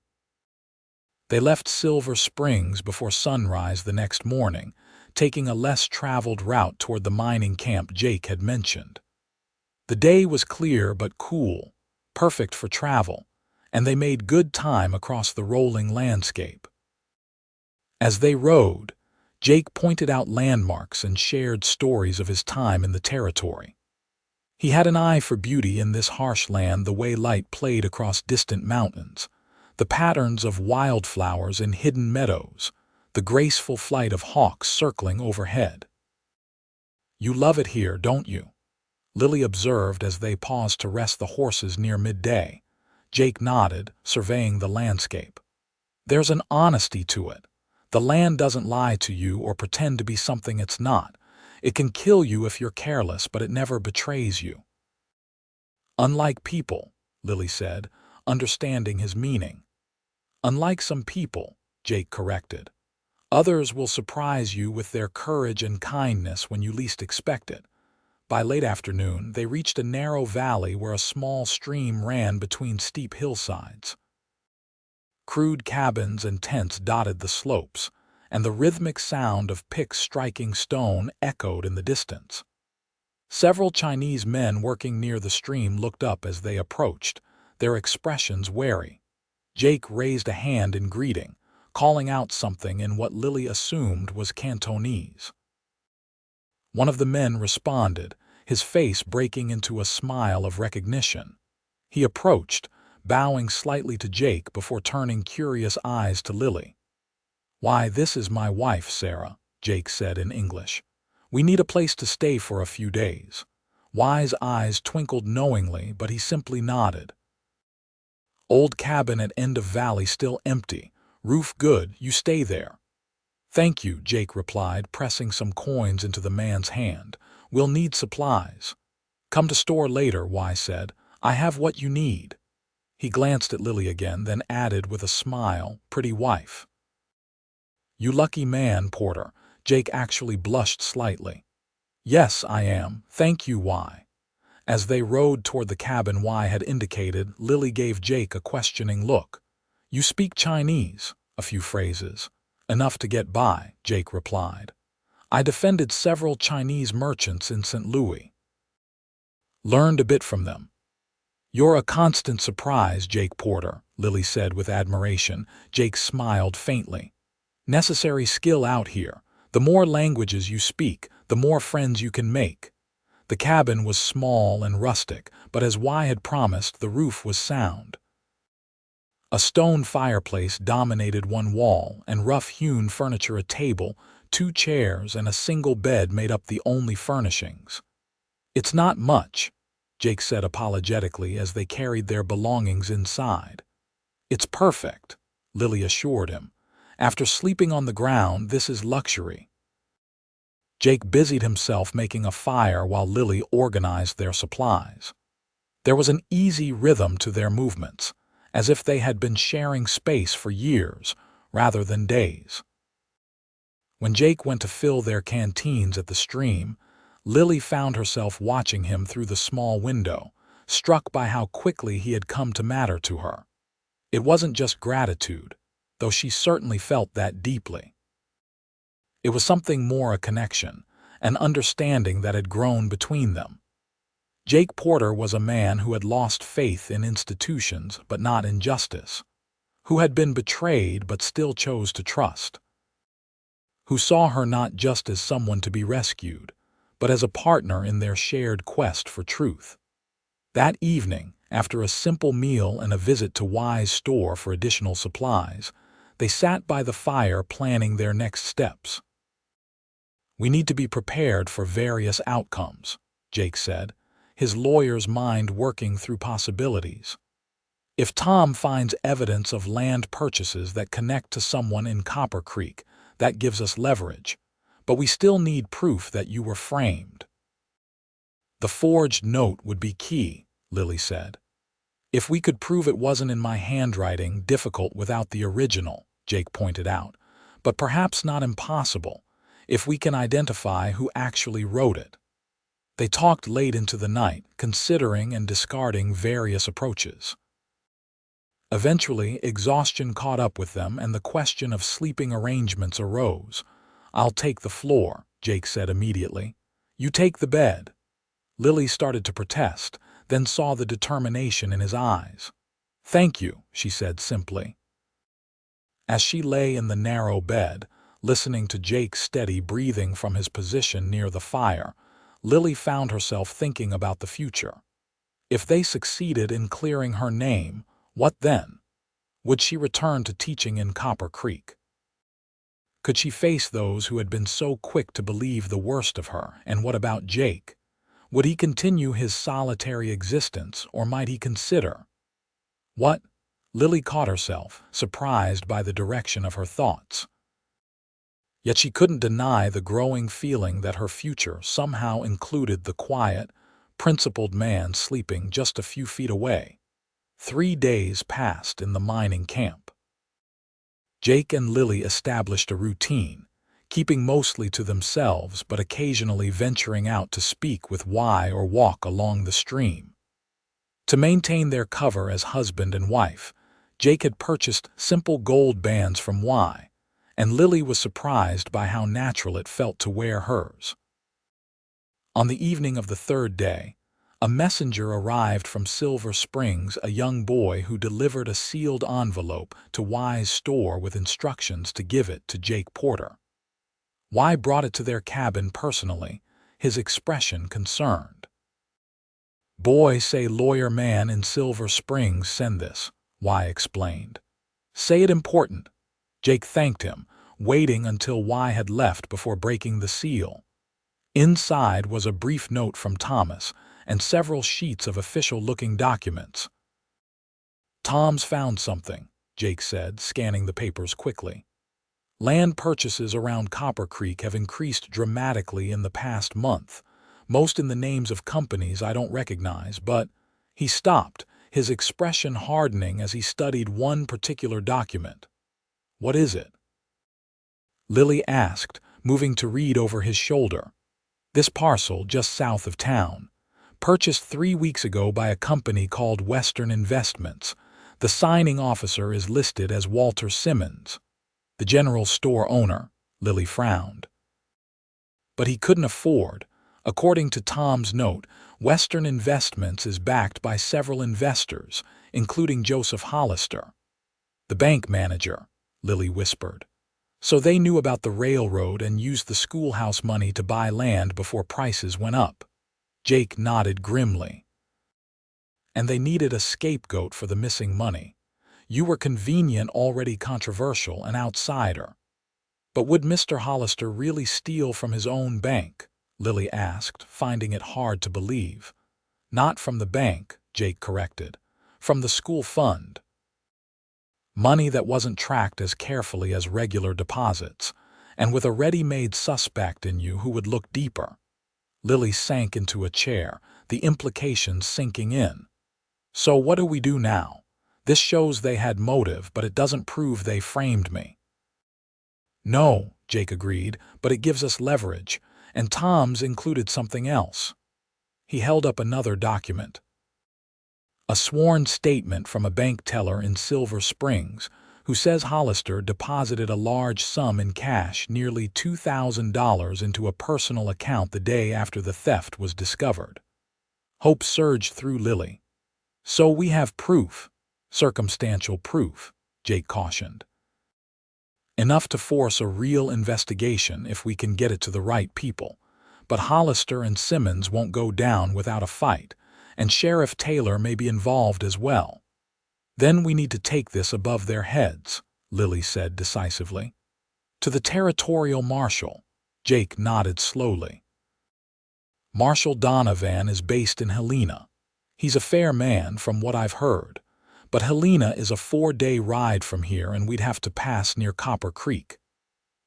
They left Silver Springs before sunrise the next morning, taking a less traveled route toward the mining camp Jake had mentioned. The day was clear but cool, perfect for travel, and they made good time across the rolling landscape. As they rode, Jake pointed out landmarks and shared stories of his time in the territory. He had an eye for beauty in this harsh land, the way light played across distant mountains, the patterns of wildflowers in hidden meadows, the graceful flight of hawks circling overhead. You love it here, don't you? Lily observed as they paused to rest the horses near midday. Jake nodded, surveying the landscape. There's an honesty to it. The land doesn't lie to you or pretend to be something it's not. It can kill you if you're careless, but it never betrays you. Unlike people, Lily said, understanding his meaning. Unlike some people, Jake corrected. Others will surprise you with their courage and kindness when you least expect it. By late afternoon, they reached a narrow valley where a small stream ran between steep hillsides. Crude cabins and tents dotted the slopes, and the rhythmic sound of picks striking stone echoed in the distance. Several Chinese men working near the stream looked up as they approached, their expressions wary. Jake raised a hand in greeting, calling out something in what Lily assumed was Cantonese. One of the men responded, his face breaking into a smile of recognition. He approached, bowing slightly to Jake before turning curious eyes to Lily. "Why, this is my wife, Sarah," Jake said in English. "We need a place to stay for a few days." Y's eyes twinkled knowingly, but he simply nodded. "Old cabin at end of valley still empty. Roof good, you stay there." "Thank you," Jake replied, pressing some coins into the man's hand. "We'll need supplies." "Come to store later," Y said. "I have what you need." He glanced at Lily again, then added with a smile, "Pretty wife." "You lucky man, Porter." Jake actually blushed slightly. "Yes, I am. Thank you, Y." As they rode toward the cabin Y had indicated, Lily gave Jake a questioning look. "You speak Chinese?" "A few phrases." "Enough to get by," Jake replied. "I defended several Chinese merchants in St. Louis. Learned a bit from them." "You're a constant surprise, Jake Porter," Lily said with admiration. Jake smiled faintly. "Necessary skill out here. The more languages you speak, the more friends you can make." The cabin was small and rustic, but as Y had promised, the roof was sound. A stone fireplace dominated one wall, and rough-hewn furniture, a table, 2 chairs, and a single bed made up the only furnishings. "It's not much," Jake said apologetically as they carried their belongings inside. "It's perfect," Lily assured him. "After sleeping on the ground, this is luxury." Jake busied himself making a fire while Lily organized their supplies. There was an easy rhythm to their movements, as if they had been sharing space for years rather than days. When Jake went to fill their canteens at the stream, Lily found herself watching him through the small window, struck by how quickly he had come to matter to her. It wasn't just gratitude, though she certainly felt that deeply. It was something more, a connection, an understanding that had grown between them. Jake Porter was a man who had lost faith in institutions but not in justice, who had been betrayed but still chose to trust, who saw her not just as someone to be rescued, but as a partner in their shared quest for truth. That evening, after a simple meal and a visit to Y's store for additional supplies, they sat by the fire planning their next steps. "We need to be prepared for various outcomes," Jake said, his lawyer's mind working through possibilities. "If Tom finds evidence of land purchases that connect to someone in Copper Creek, that gives us leverage. But we still need proof that you were framed." "The forged note would be key," Lily said. "If we could prove it wasn't in my handwriting, difficult without the original," Jake pointed out, "but perhaps not impossible, if we can identify who actually wrote it." They talked late into the night, considering and discarding various approaches. Eventually, exhaustion caught up with them and the question of sleeping arrangements arose. "I'll take the floor," Jake said immediately. "You take the bed." Lily started to protest, then saw the determination in his eyes. "Thank you," she said simply. As she lay in the narrow bed, listening to Jake's steady breathing from his position near the fire, Lily found herself thinking about the future. If they succeeded in clearing her name, what then? Would she return to teaching in Copper Creek? Could she face those who had been so quick to believe the worst of her? And what about Jake? Would he continue his solitary existence, or might he consider? What? Lily caught herself, surprised by the direction of her thoughts. Yet she couldn't deny the growing feeling that her future somehow included the quiet, principled man sleeping just a few feet away. 3 days passed in the mining camp. Jake and Lily established a routine, keeping mostly to themselves but occasionally venturing out to speak with Y or walk along the stream. To maintain their cover as husband and wife, Jake had purchased simple gold bands from Y, and Lily was surprised by how natural it felt to wear hers. On the evening of the third day, a messenger arrived from Silver Springs, a young boy who delivered a sealed envelope to Y's store with instructions to give it to Jake Porter. Y brought it to their cabin personally, his expression concerned. "Boy say lawyer man in Silver Springs send this," Y explained. "Say it important." Jake thanked him, waiting until Y had left before breaking the seal. Inside was a brief note from Thomas and several sheets of official-looking documents. "Tom's found something," Jake said, scanning the papers quickly. "Land purchases around Copper Creek have increased dramatically in the past month, most in the names of companies I don't recognize, but—" He stopped, his expression hardening as he studied one particular document. "What is it?" Lily asked, moving to read over his shoulder. "This parcel, just south of town, purchased 3 weeks ago by a company called Western Investments. The signing officer is listed as Walter Simmons. The general store owner," Lily frowned. "But he couldn't afford. According to Tom's note, Western Investments is backed by several investors, including Joseph Hollister." "The bank manager," Lily whispered. "So they knew about the railroad and used the schoolhouse money to buy land before prices went up." Jake nodded grimly. "And they needed a scapegoat for the missing money. You were convenient, already controversial, an outsider." "But would Mr. Hollister really steal from his own bank?" Lily asked, finding it hard to believe. "Not from the bank," Jake corrected. "From the school fund. Money that wasn't tracked as carefully as regular deposits, and with a ready-made suspect in you who would look deeper." Lily sank into a chair, the implications sinking in. "So what do we do now? This shows they had motive, but it doesn't prove they framed me." "No," Jake agreed, "but it gives us leverage, and Tom's included something else." He held up another document. "A sworn statement from a bank teller in Silver Springs who says Hollister deposited a large sum in cash, nearly $2,000, into a personal account the day after the theft was discovered." Hope surged through Lily. "So we have proof." "Circumstantial proof," Jake cautioned. "Enough to force a real investigation if we can get it to the right people. But Hollister and Simmons won't go down without a fight, and Sheriff Taylor may be involved as well." "Then we need to take this above their heads," Lily said decisively. "To the territorial marshal." Jake nodded slowly. "Marshal Donovan is based in Helena. He's a fair man from what I've heard, but Helena is a 4-day ride from here and we'd have to pass near Copper Creek."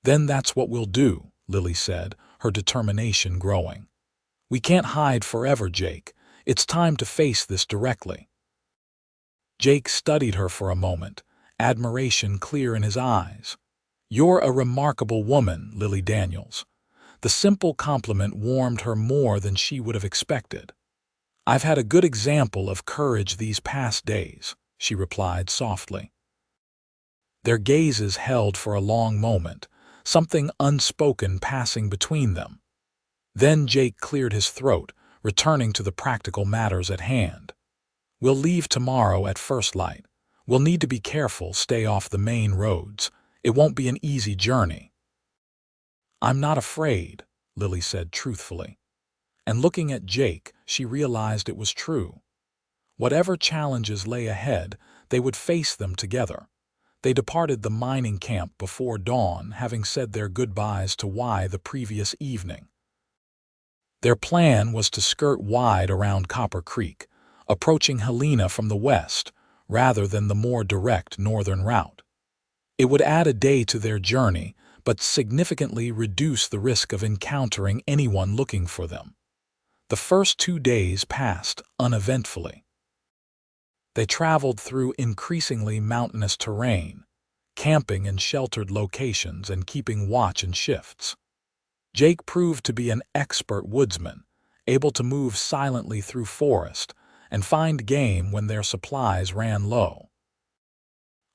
"Then that's what we'll do," Lily said, her determination growing. "We can't hide forever, Jake. It's time to face this directly." Jake studied her for a moment, admiration clear in his eyes. "You're a remarkable woman, Lily Daniels." The simple compliment warmed her more than she would have expected. "I've had a good example of courage these past days," she replied softly. Their gazes held for a long moment, something unspoken passing between them. Then Jake cleared his throat, returning to the practical matters at hand. "We'll leave tomorrow at first light. We'll need to be careful, stay off the main roads. It won't be an easy journey." "I'm not afraid," Lily said truthfully. And looking at Jake, she realized it was true. Whatever challenges lay ahead, they would face them together. They departed the mining camp before dawn, having said their goodbyes to Y the previous evening. Their plan was to skirt wide around Copper Creek, approaching Helena from the west, rather than the more direct northern route. It would add a day to their journey, but significantly reduce the risk of encountering anyone looking for them. The first 2 days passed uneventfully. They traveled through increasingly mountainous terrain, camping in sheltered locations and keeping watch in shifts. Jake proved to be an expert woodsman, able to move silently through forest and find game when their supplies ran low.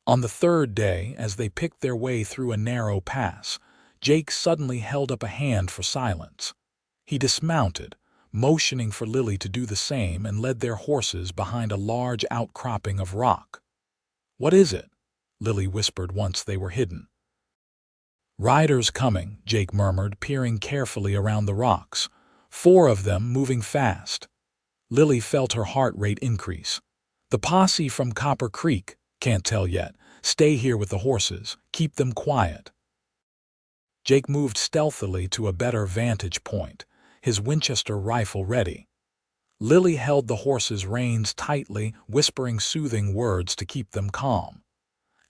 On the third day, as they picked their way through a narrow pass, Jake suddenly held up a hand for silence. He dismounted, motioning for Lily to do the same, and led their horses behind a large outcropping of rock. "What is it?" Lily whispered once they were hidden. "Riders coming," Jake murmured, peering carefully around the rocks. 4 of them, moving fast. Lily felt her heart rate increase. "The posse from Copper Creek. Can't tell yet. Stay here with the horses. Keep them quiet." Jake moved stealthily to a better vantage point, his Winchester rifle ready. Lily held the horses' reins tightly, whispering soothing words to keep them calm.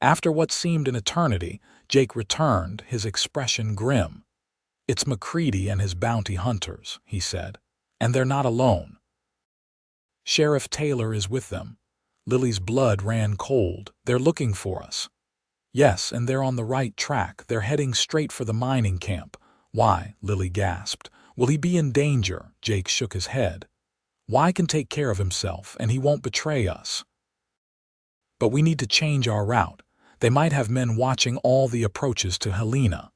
After what seemed an eternity, Jake returned, his expression grim. "It's McCready and his bounty hunters," he said, "and they're not alone. Sheriff Taylor is with them." Lily's blood ran cold. "They're looking for us." "Yes, and they're on the right track. They're heading straight for the mining camp." "Why?" Lily gasped. "Will he be in danger?" Jake shook his head. "Why can take care of himself, and he won't betray us." "But we need to change our route. They might have men watching all the approaches to Helena."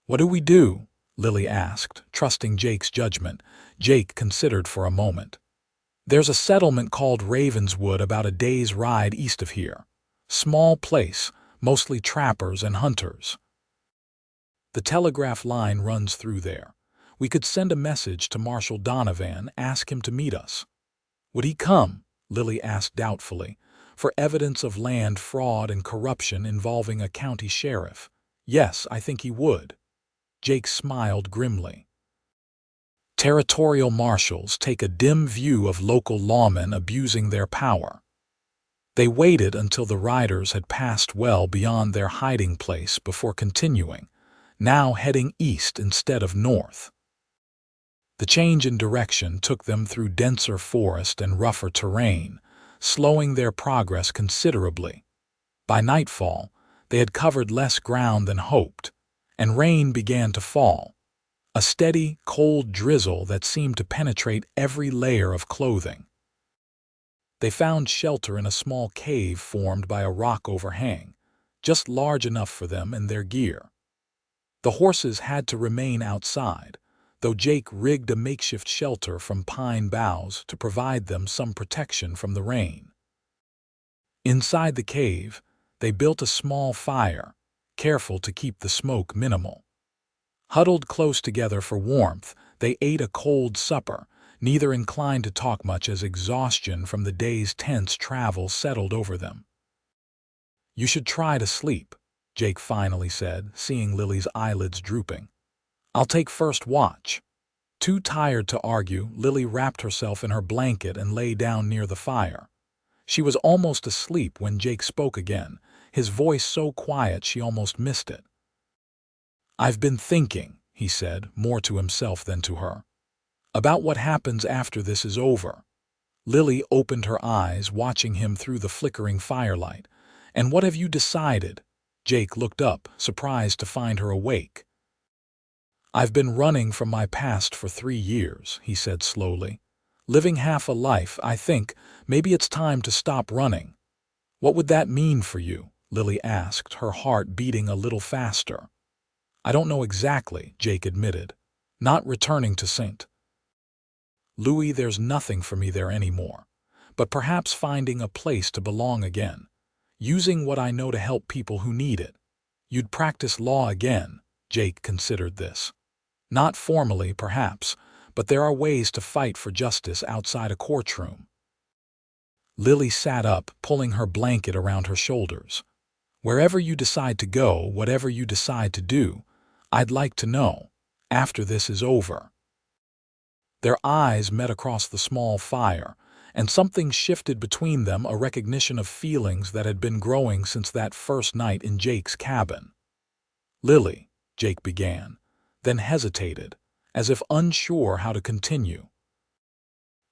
"What do we do?" Lily asked, trusting Jake's judgment. Jake considered for a moment. "There's a settlement called Ravenswood about a day's ride east of here. Small place, mostly trappers and hunters. The telegraph line runs through there. We could send a message to Marshal Donovan, ask him to meet us." "Would he come?" Lily asked doubtfully. "For evidence of land fraud and corruption involving a county sheriff. Yes, I think he would." Jake smiled grimly. Territorial marshals take a dim view of local lawmen abusing their power. They waited until the riders had passed well beyond their hiding place before continuing, now heading east instead of north. The change in direction took them through denser forest and rougher terrain, slowing their progress considerably. By nightfall, they had covered less ground than hoped, and rain began to fall. A steady, cold drizzle that seemed to penetrate every layer of clothing. They found shelter in a small cave formed by a rock overhang, just large enough for them and their gear. The horses had to remain outside, though Jake rigged a makeshift shelter from pine boughs to provide them some protection from the rain. Inside the cave, they built a small fire, careful to keep the smoke minimal. Huddled close together for warmth, they ate a cold supper, neither inclined to talk much as exhaustion from the day's tense travel settled over them. "You should try to sleep," Jake finally said, seeing Lily's eyelids drooping. "I'll take first watch." Too tired to argue, Lily wrapped herself in her blanket and lay down near the fire. She was almost asleep when Jake spoke again, his voice so quiet she almost missed it. "I've been thinking," he said, more to himself than to her, "about what happens after this is over." Lily opened her eyes, watching him through the flickering firelight. "And what have you decided?" Jake looked up, surprised to find her awake. "I've been running from my past for 3 years," he said slowly. "Living half a life, I think. Maybe it's time to stop running." "What would that mean for you?" Lily asked, her heart beating a little faster. "I don't know exactly," Jake admitted. "Not returning to St. Louis, there's nothing for me there anymore. But perhaps finding a place to belong again. Using what I know to help people who need it." "You'd practice law again," Jake considered this. "Not formally, perhaps, but there are ways to fight for justice outside a courtroom." Lily sat up, pulling her blanket around her shoulders. "Wherever you decide to go, whatever you decide to do, I'd like to know, after this is over." Their eyes met across the small fire, and something shifted between them, a recognition of feelings that had been growing since that first night in Jake's cabin. "Lily," Jake began, then hesitated, as if unsure how to continue.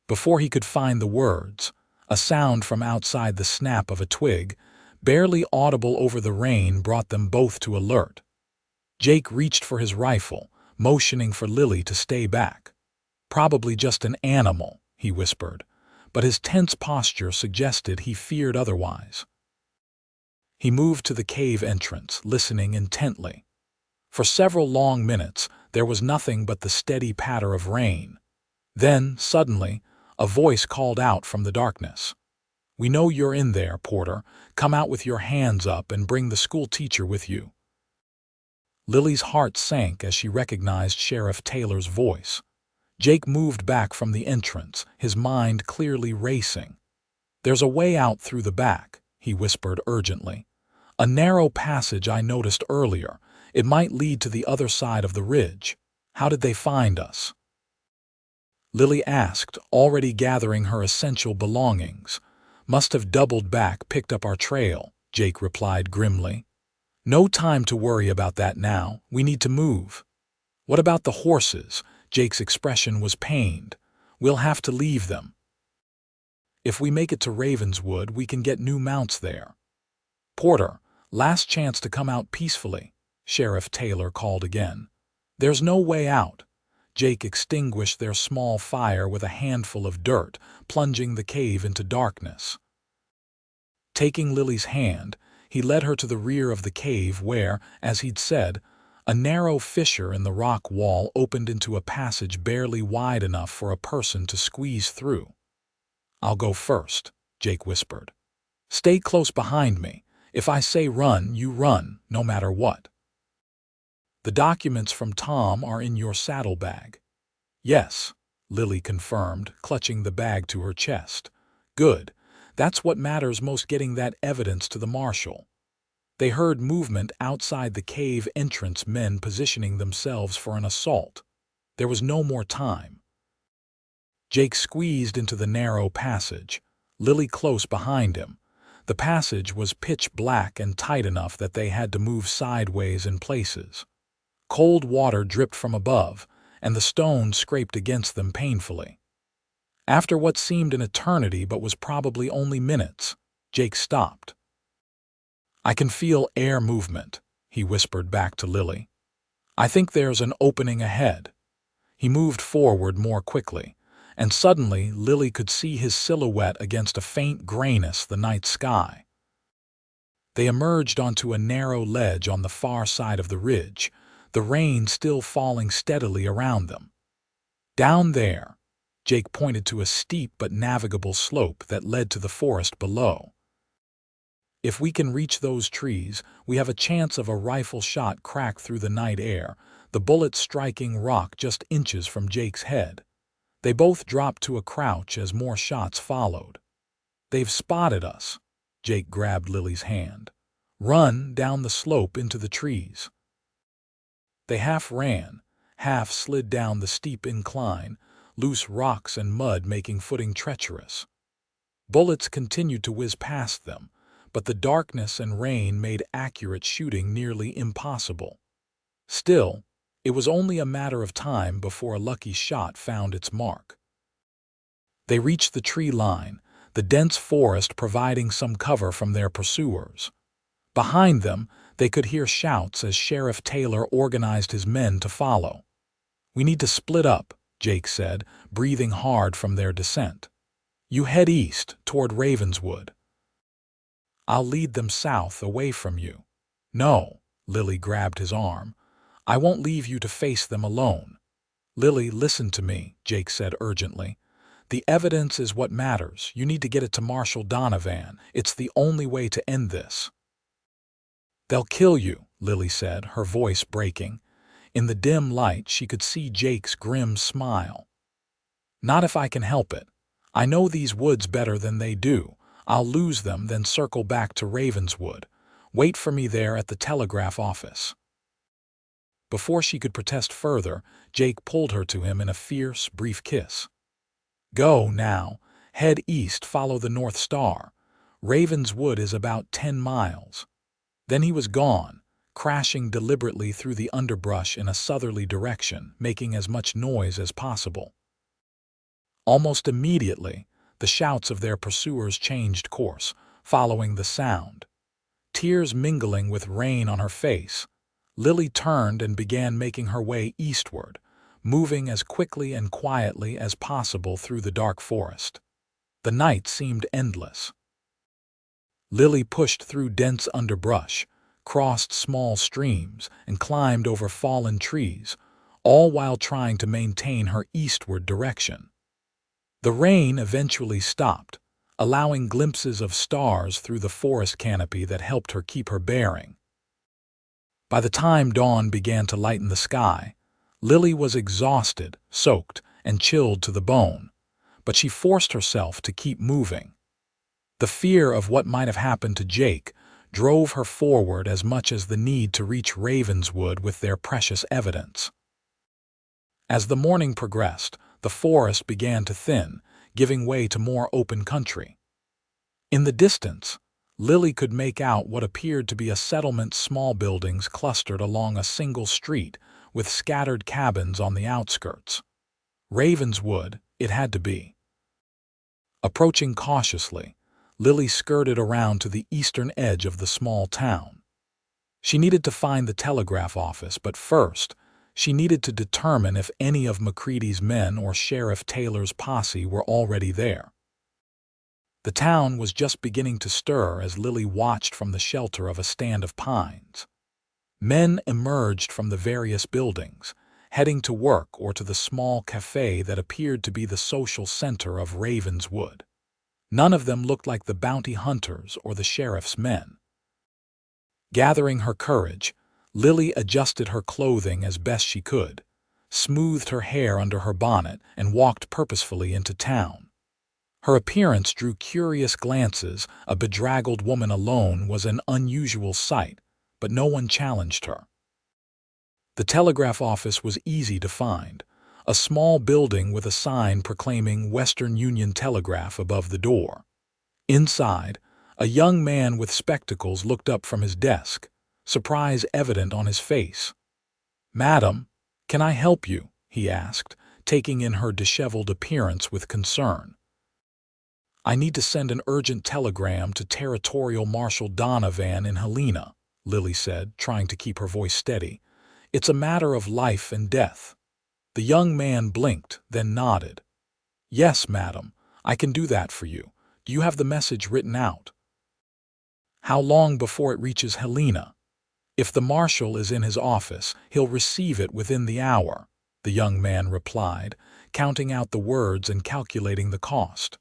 Before he could find the words, a sound from outside the snap of a twig barely audible over the rain, brought them both to alert. Jake reached for his rifle, motioning for Lily to stay back. "Probably just an animal," he whispered, but his tense posture suggested he feared otherwise. He moved to the cave entrance, listening intently. For several long minutes, there was nothing but the steady patter of rain. Then, suddenly, a voice called out from the darkness. "We know you're in there, Porter. Come out with your hands up and bring the school teacher with you." Lily's heart sank as she recognized Sheriff Taylor's voice. Jake moved back from the entrance, his mind clearly racing. "There's a way out through the back," he whispered urgently. "A narrow passage I noticed earlier. It might lead to the other side of the ridge. How did they find us?" Lily asked, already gathering her essential belongings. "Must have doubled back, picked up our trail," Jake replied grimly. "No time to worry about that now. We need to move." "What about the horses?" Jake's expression was pained. "We'll have to leave them. If we make it to Ravenswood, we can get new mounts there." "Porter, last chance to come out peacefully," Sheriff Taylor called again. "There's no way out." Jake extinguished their small fire with a handful of dirt, plunging the cave into darkness. Taking Lily's hand, he led her to the rear of the cave where, as he'd said, a narrow fissure in the rock wall opened into a passage barely wide enough for a person to squeeze through. "I'll go first," Jake whispered. "Stay close behind me. If I say run, you run, no matter what." "The documents from Tom are in your saddlebag." "Yes," Lily confirmed, clutching the bag to her chest. "Good. That's what matters most, getting that evidence to the marshal." They heard movement outside the cave entrance, men positioning themselves for an assault. There was no more time. Jake squeezed into the narrow passage, Lily close behind him. The passage was pitch black and tight enough that they had to move sideways in places. Cold water dripped from above, and the stones scraped against them painfully. After what seemed an eternity but was probably only minutes, Jake stopped. "I can feel air movement," he whispered back to Lily. "I think there's an opening ahead." He moved forward more quickly, and suddenly Lily could see his silhouette against a faint grayness the night sky. They emerged onto a narrow ledge on the far side of the ridge, the rain still falling steadily around them. "Down there," Jake pointed to a steep but navigable slope that led to the forest below. "If we can reach those trees, we have a chance of a rifle shot crack through the night air, the bullet striking rock just inches from Jake's head." They both dropped to a crouch as more shots followed. "They've spotted us." Jake grabbed Lily's hand. "Run down the slope into the trees." They half ran, half slid down the steep incline, loose rocks and mud making footing treacherous. Bullets continued to whiz past them, but the darkness and rain made accurate shooting nearly impossible. Still, it was only a matter of time before a lucky shot found its mark. They reached the tree line, the dense forest providing some cover from their pursuers. Behind them, they could hear shouts as Sheriff Taylor organized his men to follow. "We need to split up," Jake said, breathing hard from their descent. "You head east, toward Ravenswood. I'll lead them south, away from you." "No," Lily grabbed his arm. "I won't leave you to face them alone." "Lily, listen to me," Jake said urgently. "The evidence is what matters. You need to get it to Marshal Donovan. It's the only way to end this." "They'll kill you," Lily said, her voice breaking. In the dim light, she could see Jake's grim smile. "Not if I can help it. I know these woods better than they do. I'll lose them, then circle back to Ravenswood. Wait for me there at the telegraph office." Before she could protest further, Jake pulled her to him in a fierce, brief kiss. "Go now. Head east, follow the North Star. Ravenswood is about 10 miles. Then he was gone, crashing deliberately through the underbrush in a southerly direction, making as much noise as possible. Almost immediately, the shouts of their pursuers changed course, following the sound. Tears mingling with rain on her face, Lily turned and began making her way eastward, moving as quickly and quietly as possible through the dark forest. The night seemed endless. Lily pushed through dense underbrush, crossed small streams, and climbed over fallen trees, all while trying to maintain her eastward direction. The rain eventually stopped, allowing glimpses of stars through the forest canopy that helped her keep her bearing. By the time dawn began to lighten the sky, Lily was exhausted, soaked, and chilled to the bone, but she forced herself to keep moving. The fear of what might have happened to Jake drove her forward as much as the need to reach Ravenswood with their precious evidence. As the morning progressed, the forest began to thin, giving way to more open country. In the distance, Lily could make out what appeared to be a settlement's small buildings clustered along a single street, with scattered cabins on the outskirts. Ravenswood, it had to be. Approaching cautiously, Lily skirted around to the eastern edge of the small town. She needed to find the telegraph office, but first, she needed to determine if any of McCready's men or Sheriff Taylor's posse were already there. The town was just beginning to stir as Lily watched from the shelter of a stand of pines. Men emerged from the various buildings, heading to work or to the small cafe that appeared to be the social center of Ravenswood. None of them looked like the bounty hunters or the sheriff's men. Gathering her courage, Lily adjusted her clothing as best she could, smoothed her hair under her bonnet, and walked purposefully into town. Her appearance drew curious glances. A bedraggled woman alone was an unusual sight, but no one challenged her. The telegraph office was easy to find, a small building with a sign proclaiming Western Union Telegraph above the door. Inside, a young man with spectacles looked up from his desk, surprise evident on his face. "Madam, can I help you?" he asked, taking in her disheveled appearance with concern. "I need to send an urgent telegram to Territorial Marshal Donovan in Helena," Lily said, trying to keep her voice steady. "It's a matter of life and death." The young man blinked, then nodded. "Yes, madam, I can do that for you. Do you have the message written out?" "How long before it reaches Helena?" "If the marshal is in his office, he'll receive it within the hour," the young man replied, counting out the words and calculating the cost.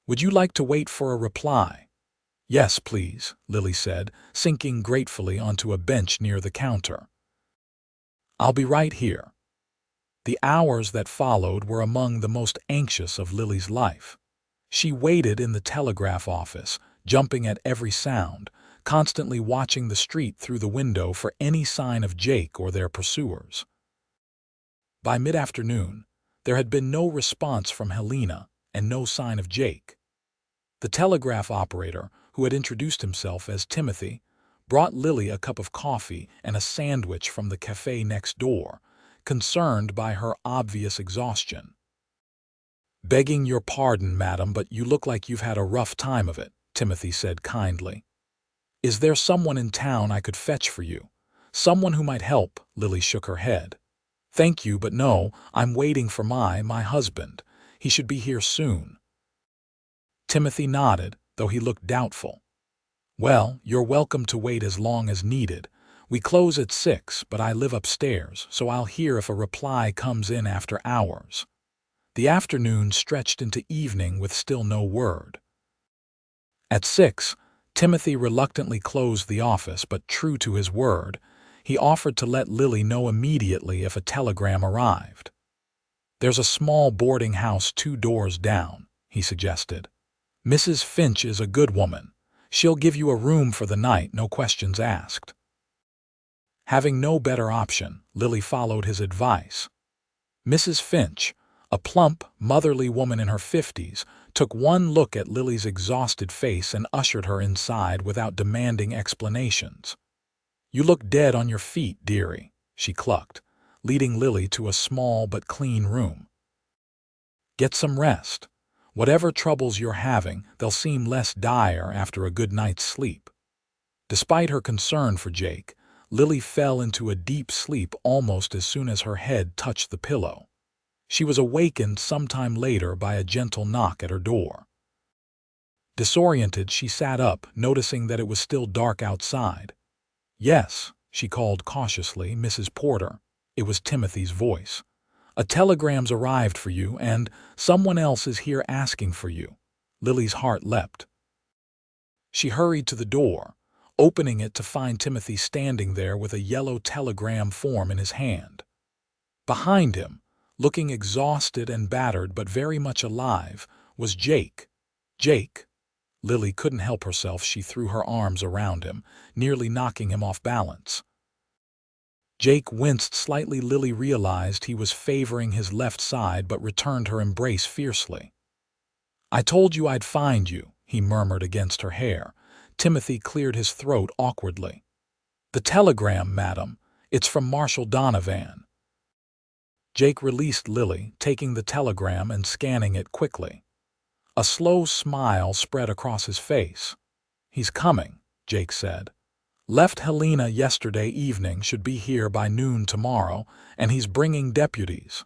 "Would you like to wait for a reply?" "Yes, please," Lily said, sinking gratefully onto a bench near the counter. "I'll be right here." The hours that followed were among the most anxious of Lily's life. She waited in the telegraph office, jumping at every sound, constantly watching the street through the window for any sign of Jake or their pursuers. By mid-afternoon, there had been no response from Helena and no sign of Jake. The telegraph operator, who had introduced himself as Timothy, brought Lily a cup of coffee and a sandwich from the cafe next door, concerned by her obvious exhaustion. "Begging your pardon, madam, but you look like you've had a rough time of it," Timothy said kindly. "Is there someone in town I could fetch for you? Someone who might help?" Lily shook her head. "Thank you, but no, I'm waiting for my husband. He should be here soon." Timothy nodded, though he looked doubtful. "Well, you're welcome to wait as long as needed. We close at 6, but I live upstairs, so I'll hear if a reply comes in after hours." The afternoon stretched into evening with still no word. At 6, Timothy reluctantly closed the office, but true to his word, he offered to let Lily know immediately if a telegram arrived. "There's a small boarding house 2 doors down," he suggested. "Mrs. Finch is a good woman. She'll give you a room for the night, no questions asked." Having no better option, Lily followed his advice. Mrs. Finch, a plump, motherly woman in her 50s, took one look at Lily's exhausted face and ushered her inside without demanding explanations. "You look dead on your feet, dearie," she clucked, leading Lily to a small but clean room. "Get some rest. Whatever troubles you're having, they'll seem less dire after a good night's sleep." Despite her concern for Jake, Lily fell into a deep sleep almost as soon as her head touched the pillow. She was awakened sometime later by a gentle knock at her door. Disoriented, she sat up, noticing that it was still dark outside. "Yes," she called cautiously, "Mrs. Porter." It was Timothy's voice. "A telegram's arrived for you, and someone else is here asking for you." Lily's heart leapt. She hurried to the door, opening it to find Timothy standing there with a yellow telegram form in his hand. Behind him, looking exhausted and battered but very much alive, was Jake. "Jake!" Lily couldn't help herself. She threw her arms around him, nearly knocking him off balance. Jake winced slightly. Lily realized he was favoring his left side but returned her embrace fiercely. "I told you I'd find you," he murmured against her hair. Timothy cleared his throat awkwardly. "The telegram, madam. It's from Marshal Donovan." Jake released Lily, taking the telegram and scanning it quickly. A slow smile spread across his face. "He's coming," Jake said. "Left Helena yesterday evening, should be here by noon tomorrow, and he's bringing deputies."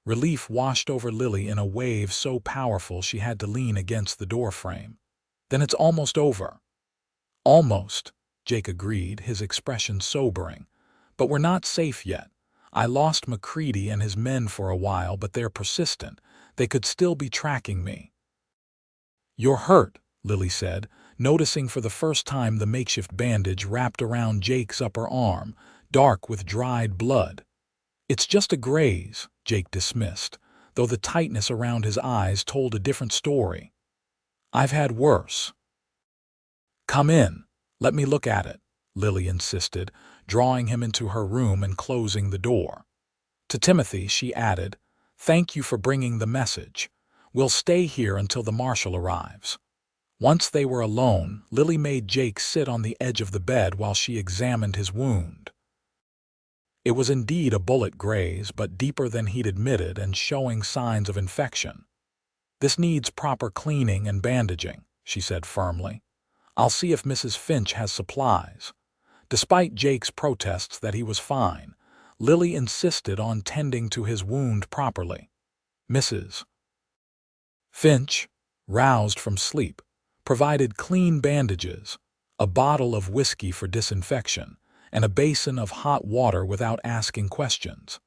Relief washed over Lily in a wave so powerful she had to lean against the doorframe. "Then it's almost over." "Almost," Jake agreed, his expression sobering. "But we're not safe yet. I lost McCready and his men for a while, but they're persistent. They could still be tracking me." "You're hurt," Lily said, noticing for the first time the makeshift bandage wrapped around Jake's upper arm, dark with dried blood. "It's just a graze," Jake dismissed, though the tightness around his eyes told a different story. "I've had worse." "Come in. Let me look at it," Lily insisted, drawing him into her room and closing the door. To Timothy, she added, "Thank you for bringing the message. We'll stay here until the marshal arrives." Once they were alone, Lily made Jake sit on the edge of the bed while she examined his wound. It was indeed a bullet graze, but deeper than he'd admitted and showing signs of infection. "This needs proper cleaning and bandaging," she said firmly. "I'll see if Mrs. Finch has supplies." Despite Jake's protests that he was fine, Lily insisted on tending to his wound properly. Mrs. Finch, roused from sleep, provided clean bandages, a bottle of whiskey for disinfection, and a basin of hot water without asking questions.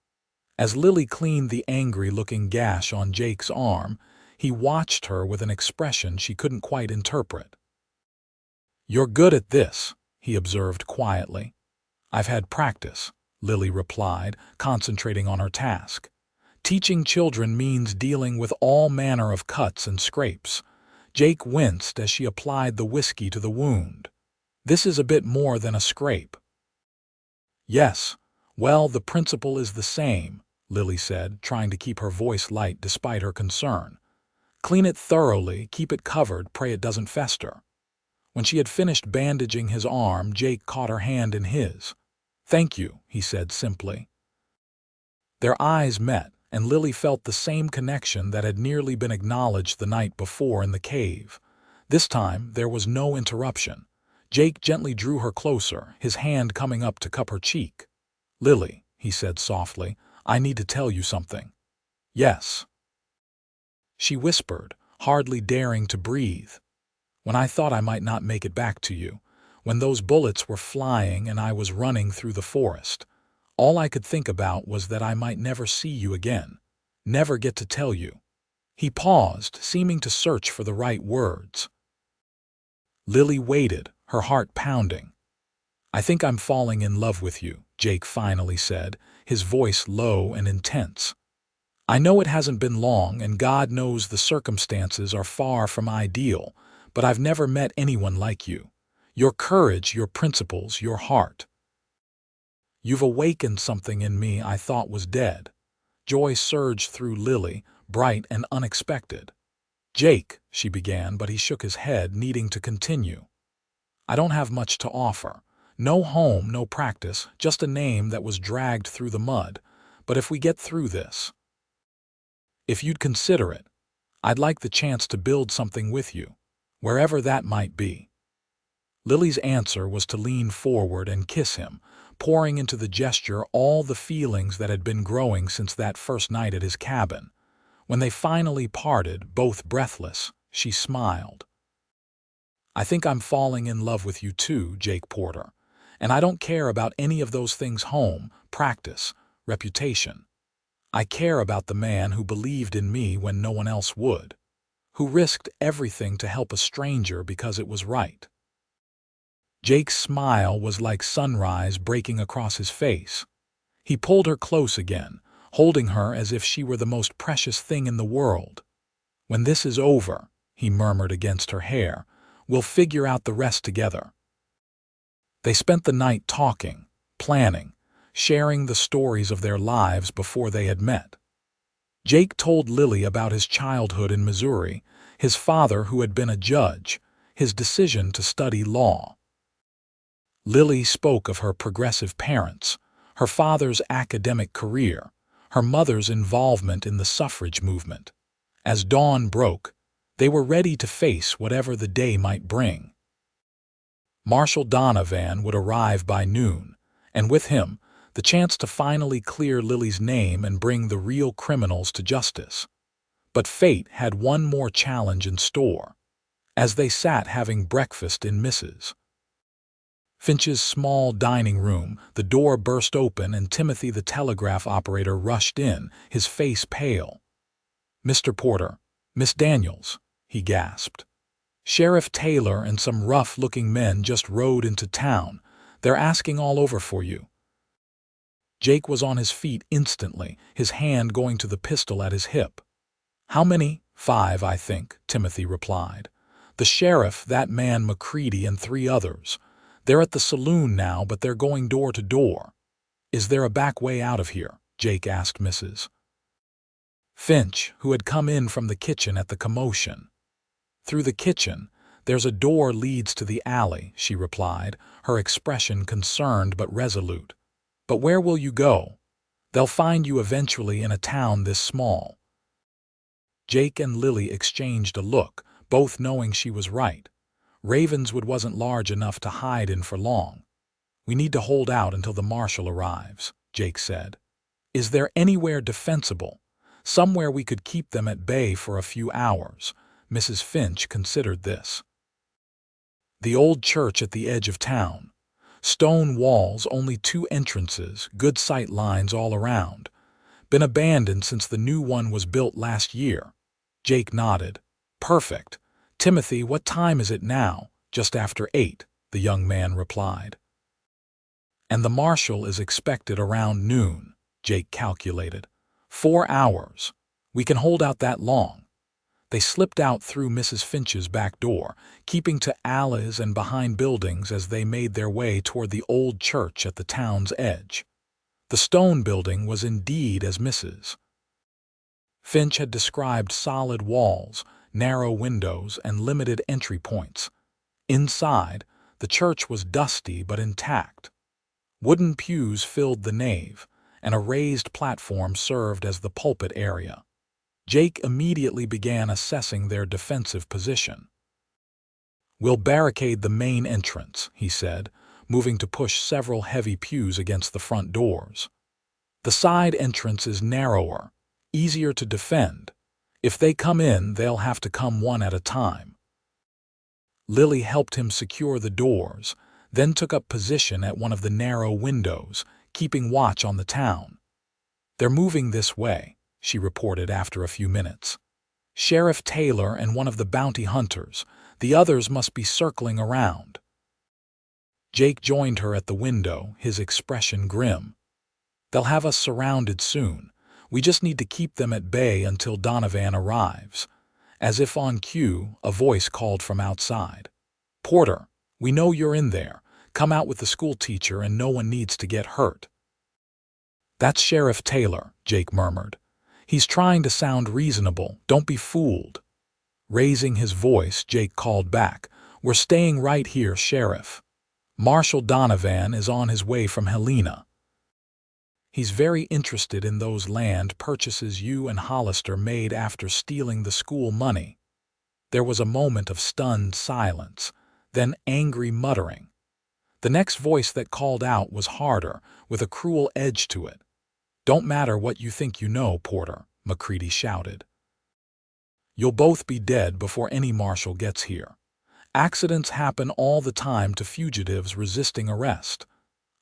As Lily cleaned the angry-looking gash on Jake's arm, he watched her with an expression she couldn't quite interpret. "You're good at this," he observed quietly. "I've had practice," Lily replied, concentrating on her task. "Teaching children means dealing with all manner of cuts and scrapes." Jake winced as she applied the whiskey to the wound. "This is a bit more than a scrape." "Yes, well, the principle is the same," Lily said, trying to keep her voice light despite her concern. "Clean it thoroughly, keep it covered, pray it doesn't fester." When she had finished bandaging his arm, Jake caught her hand in his. "Thank you," he said simply. Their eyes met, and Lily felt the same connection that had nearly been acknowledged the night before in the cave. This time, there was no interruption. Jake gently drew her closer, his hand coming up to cup her cheek. "Lily," he said softly, "I need to tell you something." "Yes," she whispered, hardly daring to breathe. "When I thought I might not make it back to you, when those bullets were flying and I was running through the forest, all I could think about was that I might never see you again, never get to tell you." He paused, seeming to search for the right words. Lily waited, her heart pounding. "I think I'm falling in love with you," Jake finally said, his voice low and intense. "I know it hasn't been long, and God knows the circumstances are far from ideal, but I've never met anyone like you. Your courage, your principles, your heart. You've awakened something in me I thought was dead." Joy surged through Lily, bright and unexpected. "Jake," she began, but he shook his head, needing to continue. "I don't have much to offer. No home, no practice, just a name that was dragged through the mud. But if we get through this, if you'd consider it, I'd like the chance to build something with you, wherever that might be." Lily's answer was to lean forward and kiss him, pouring into the gesture all the feelings that had been growing since that first night at his cabin. When they finally parted, both breathless, she smiled. "I think I'm falling in love with you too, Jake Porter. And I don't care about any of those things: home, practice, reputation. I care about the man who believed in me when no one else would, who risked everything to help a stranger because it was right." Jake's smile was like sunrise breaking across his face. He pulled her close again, holding her as if she were the most precious thing in the world. "When this is over," he murmured against her hair, "we'll figure out the rest together." They spent the night talking, planning, sharing the stories of their lives before they had met. Jake told Lily about his childhood in Missouri, his father who had been a judge, his decision to study law. Lily spoke of her progressive parents, her father's academic career, her mother's involvement in the suffrage movement. As dawn broke, they were ready to face whatever the day might bring. Marshal Donovan would arrive by noon, and with him, the chance to finally clear Lily's name and bring the real criminals to justice. But fate had one more challenge in store. As they sat having breakfast in Mrs. Finch's small dining room, the door burst open and Timothy, the telegraph operator, rushed in, his face pale. "Mr. Porter, Miss Daniels," he gasped. "Sheriff Taylor and some rough-looking men just rode into town. They're asking all over for you." Jake was on his feet instantly, his hand going to the pistol at his hip. "How many?" "5, I think," Timothy replied. "The sheriff, that man McCready, and 3 others. They're at the saloon now, but they're going door to door." "Is there a back way out of here?" Jake asked Mrs. Finch, who had come in from the kitchen at the commotion. "Through the kitchen. There's a door leads to the alley," she replied, her expression concerned but resolute. "But where will you go? They'll find you eventually in a town this small." Jake and Lily exchanged a look, both knowing she was right. Ravenswood wasn't large enough to hide in for long. "We need to hold out until the marshal arrives," Jake said. "Is there anywhere defensible? Somewhere we could keep them at bay for a few hours?" Mrs. Finch considered this. "The old church at the edge of town. Stone walls, only 2 entrances, good sight lines all around. Been abandoned since the new one was built last year." Jake nodded. "Perfect. Timothy, what time is it now?" "Just after 8, the young man replied. "And the marshal is expected around noon," Jake calculated. 4 hours. We can hold out that long." They slipped out through Mrs. Finch's back door, keeping to alleys and behind buildings as they made their way toward the old church at the town's edge. The stone building was indeed as Mrs. Finch had described: solid walls, narrow windows, and limited entry points. Inside, the church was dusty but intact. Wooden pews filled the nave, and a raised platform served as the pulpit area. Jake immediately began assessing their defensive position. "We'll barricade the main entrance," he said, moving to push several heavy pews against the front doors. "The side entrance is narrower, easier to defend. If they come in, they'll have to come one at a time." Lily helped him secure the doors, then took up position at one of the narrow windows, keeping watch on the town. "They're moving this way," she reported after a few minutes. "Sheriff Taylor and one of the bounty hunters. The others must be circling around." Jake joined her at the window, his expression grim. "They'll have us surrounded soon. We just need to keep them at bay until Donovan arrives." As if on cue, a voice called from outside. "Porter, we know you're in there. Come out with the schoolteacher and no one needs to get hurt." "That's Sheriff Taylor," Jake murmured. "He's trying to sound reasonable. Don't be fooled." Raising his voice, Jake called back, "We're staying right here, Sheriff. Marshal Donovan is on his way from Helena. He's very interested in those land purchases you and Hollister made after stealing the school money." There was a moment of stunned silence. then angry muttering. The next voice that called out was harder, with a cruel edge to it. "Don't matter what you think you know, Porter," McCready shouted. "You'll both be dead before any marshal gets here. Accidents happen all the time to fugitives resisting arrest."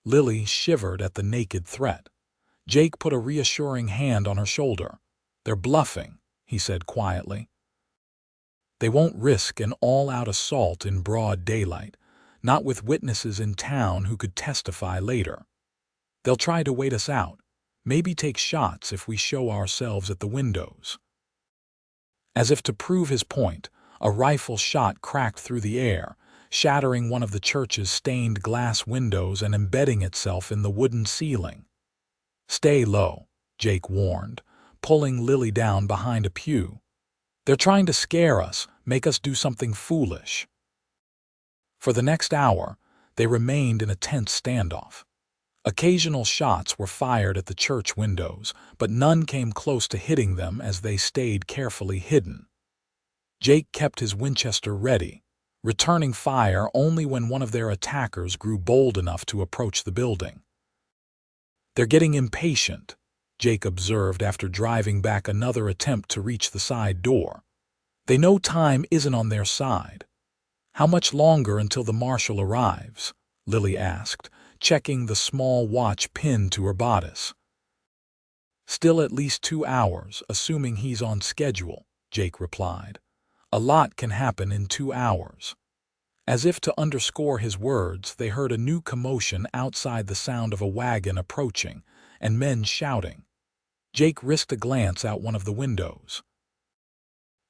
Lily shivered at the naked threat. Jake put a reassuring hand on her shoulder. "They're bluffing," he said quietly. "They won't risk an all-out assault in broad daylight, not with witnesses in town who could testify later. They'll try to wait us out, maybe take shots if we show ourselves at the windows." As if to prove his point, a rifle shot cracked through the air, shattering one of the church's stained glass windows and embedding itself in the wooden ceiling. "Stay low," Jake warned, pulling Lily down behind a pew. "They're trying to scare us, make us do something foolish." For the next hour, they remained in a tense standoff. Occasional shots were fired at the church windows, but none came close to hitting them as they stayed carefully hidden. Jake kept his Winchester ready, returning fire only when one of their attackers grew bold enough to approach the building. "They're getting impatient," Jake observed after driving back another attempt to reach the side door. "They know time isn't on their side." "How much longer until the marshal arrives?" Lily asked, checking the small watch pinned to her bodice. "Still at least 2 hours, assuming he's on schedule," Jake replied. "A lot can happen in 2 hours." As if to underscore his words, they heard a new commotion outside, the sound of a wagon approaching, and men shouting. Jake risked a glance out one of the windows.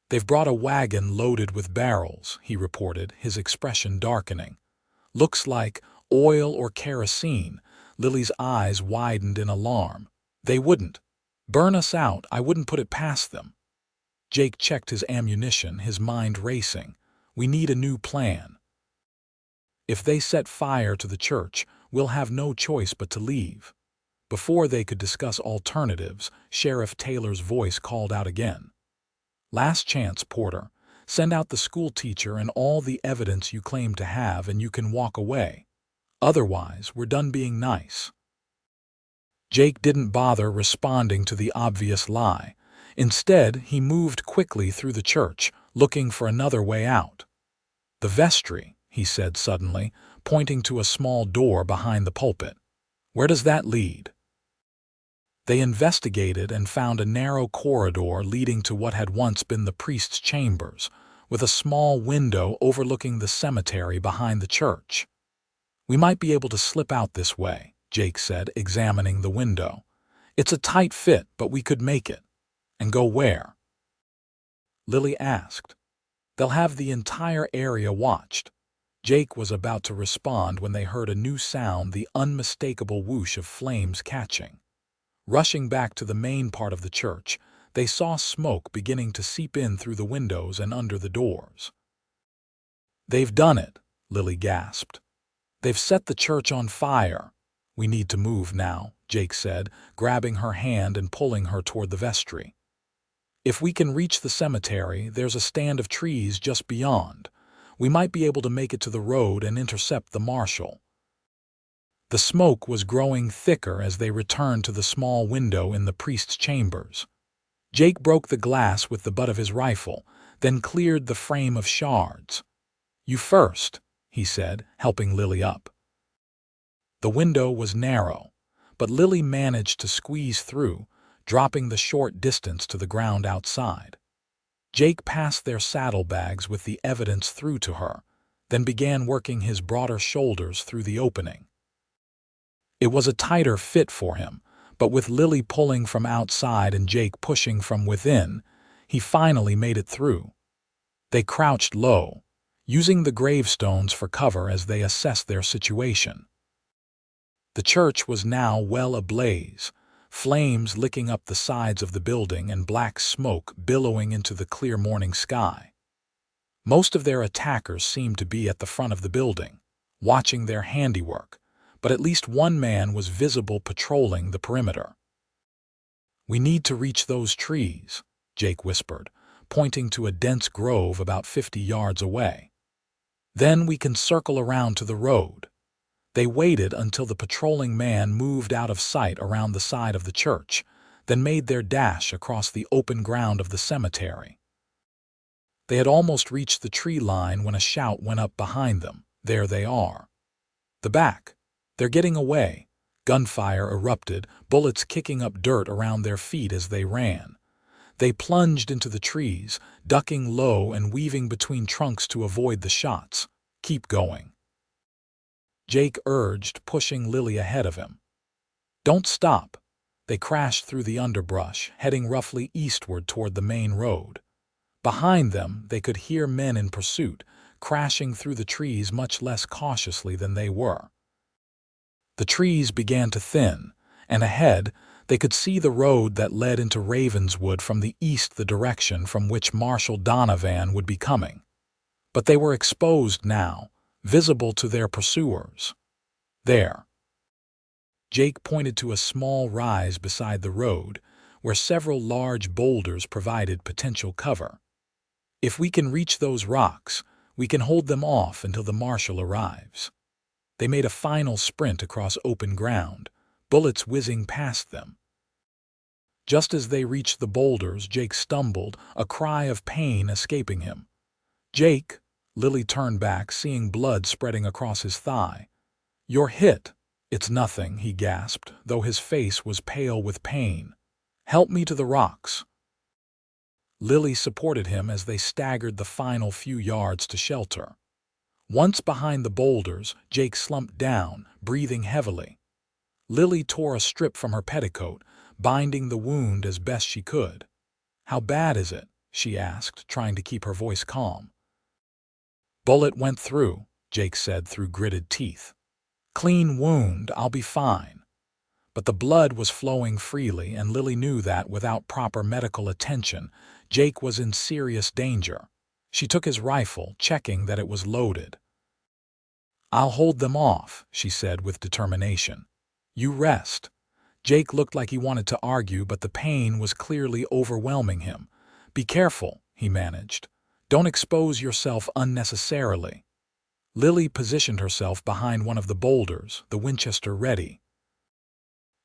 "They've brought a wagon loaded with barrels," he reported, his expression darkening. "Looks like oil or kerosene." Lily's eyes widened in alarm. "They wouldn't burn us out. I wouldn't put it past them." Jake checked his ammunition, his mind racing. "We need a new plan. If they set fire to the church, we'll have no choice but to leave." Before they could discuss alternatives, Sheriff Taylor's voice called out again. "Last chance, Porter. Send out the school teacher and all the evidence you claim to have, and you can walk away. Otherwise, we're done being nice." Jake didn't bother responding to the obvious lie. Instead, he moved quickly through the church, looking for another way out. "The vestry," he said suddenly, pointing to a small door behind the pulpit. "Where does that lead?" They investigated and found a narrow corridor leading to what had once been the priest's chambers, with a small window overlooking the cemetery behind the church. "We might be able to slip out this way," Jake said, examining the window. "It's a tight fit, but we could make it." "And go where?" Lily asked. "They'll have the entire area watched." Jake was about to respond when they heard a new sound, the unmistakable whoosh of flames catching. Rushing back to the main part of the church, they saw smoke beginning to seep in through the windows and under the doors. "They've done it," Lily gasped. "They've set the church on fire." "We need to move now," Jake said, grabbing her hand and pulling her toward the vestry. "If we can reach the cemetery, there's a stand of trees just beyond. We might be able to make it to the road and intercept the marshal." The smoke was growing thicker as they returned to the small window in the priest's chambers. Jake broke the glass with the butt of his rifle, then cleared the frame of shards. "You first," he said, helping Lily up. The window was narrow, but Lily managed to squeeze through, dropping the short distance to the ground outside. Jake passed their saddlebags with the evidence through to her, then began working his broader shoulders through the opening. It was a tighter fit for him, but with Lily pulling from outside and Jake pushing from within, he finally made it through. They crouched low, using the gravestones for cover as they assessed their situation. The church was now well ablaze, flames licking up the sides of the building and black smoke billowing into the clear morning sky. Most of their attackers seemed to be at the front of the building, watching their handiwork, but at least one man was visible patrolling the perimeter. "We need to reach those trees," Jake whispered, pointing to a dense grove about 50 yards away. Then we can circle around to the road." They waited until the patrolling man moved out of sight around the side of the church, then made their dash across the open ground of the cemetery. They had almost reached the tree line when a shout went up behind them. "There they are. The back. They're getting away." Gunfire erupted, bullets kicking up dirt around their feet as they ran. They plunged into the trees, ducking low and weaving between trunks to avoid the shots. "Keep going," Jake urged, pushing Lily ahead of him. "Don't stop." They crashed through the underbrush, heading roughly eastward toward the main road. Behind them, they could hear men in pursuit, crashing through the trees much less cautiously than they were. The trees began to thin, and ahead, they could see the road that led into Ravenswood from the east, the direction from which Marshal Donovan would be coming. But they were exposed now, visible to their pursuers. "There." Jake pointed to a small rise beside the road, where several large boulders provided potential cover. "If we can reach those rocks, we can hold them off until the marshal arrives." They made a final sprint across open ground, bullets whizzing past them. Just as they reached the boulders, Jake stumbled, a cry of pain escaping him. "Jake!" Lily turned back, seeing blood spreading across his thigh. "You're hit." "It's nothing," he gasped, though his face was pale with pain. "Help me to the rocks." Lily supported him as they staggered the final few yards to shelter. Once behind the boulders, Jake slumped down, breathing heavily. Lily tore a strip from her petticoat, binding the wound as best she could. "How bad is it?" she asked, trying to keep her voice calm. "Bullet went through," Jake said through gritted teeth. "Clean wound, I'll be fine." But the blood was flowing freely, and Lily knew that without proper medical attention, Jake was in serious danger. She took his rifle, checking that it was loaded. "I'll hold them off," she said with determination. "You rest." Jake looked like he wanted to argue, but the pain was clearly overwhelming him. "Be careful," he managed. "Don't expose yourself unnecessarily." Lily positioned herself behind one of the boulders, the Winchester ready.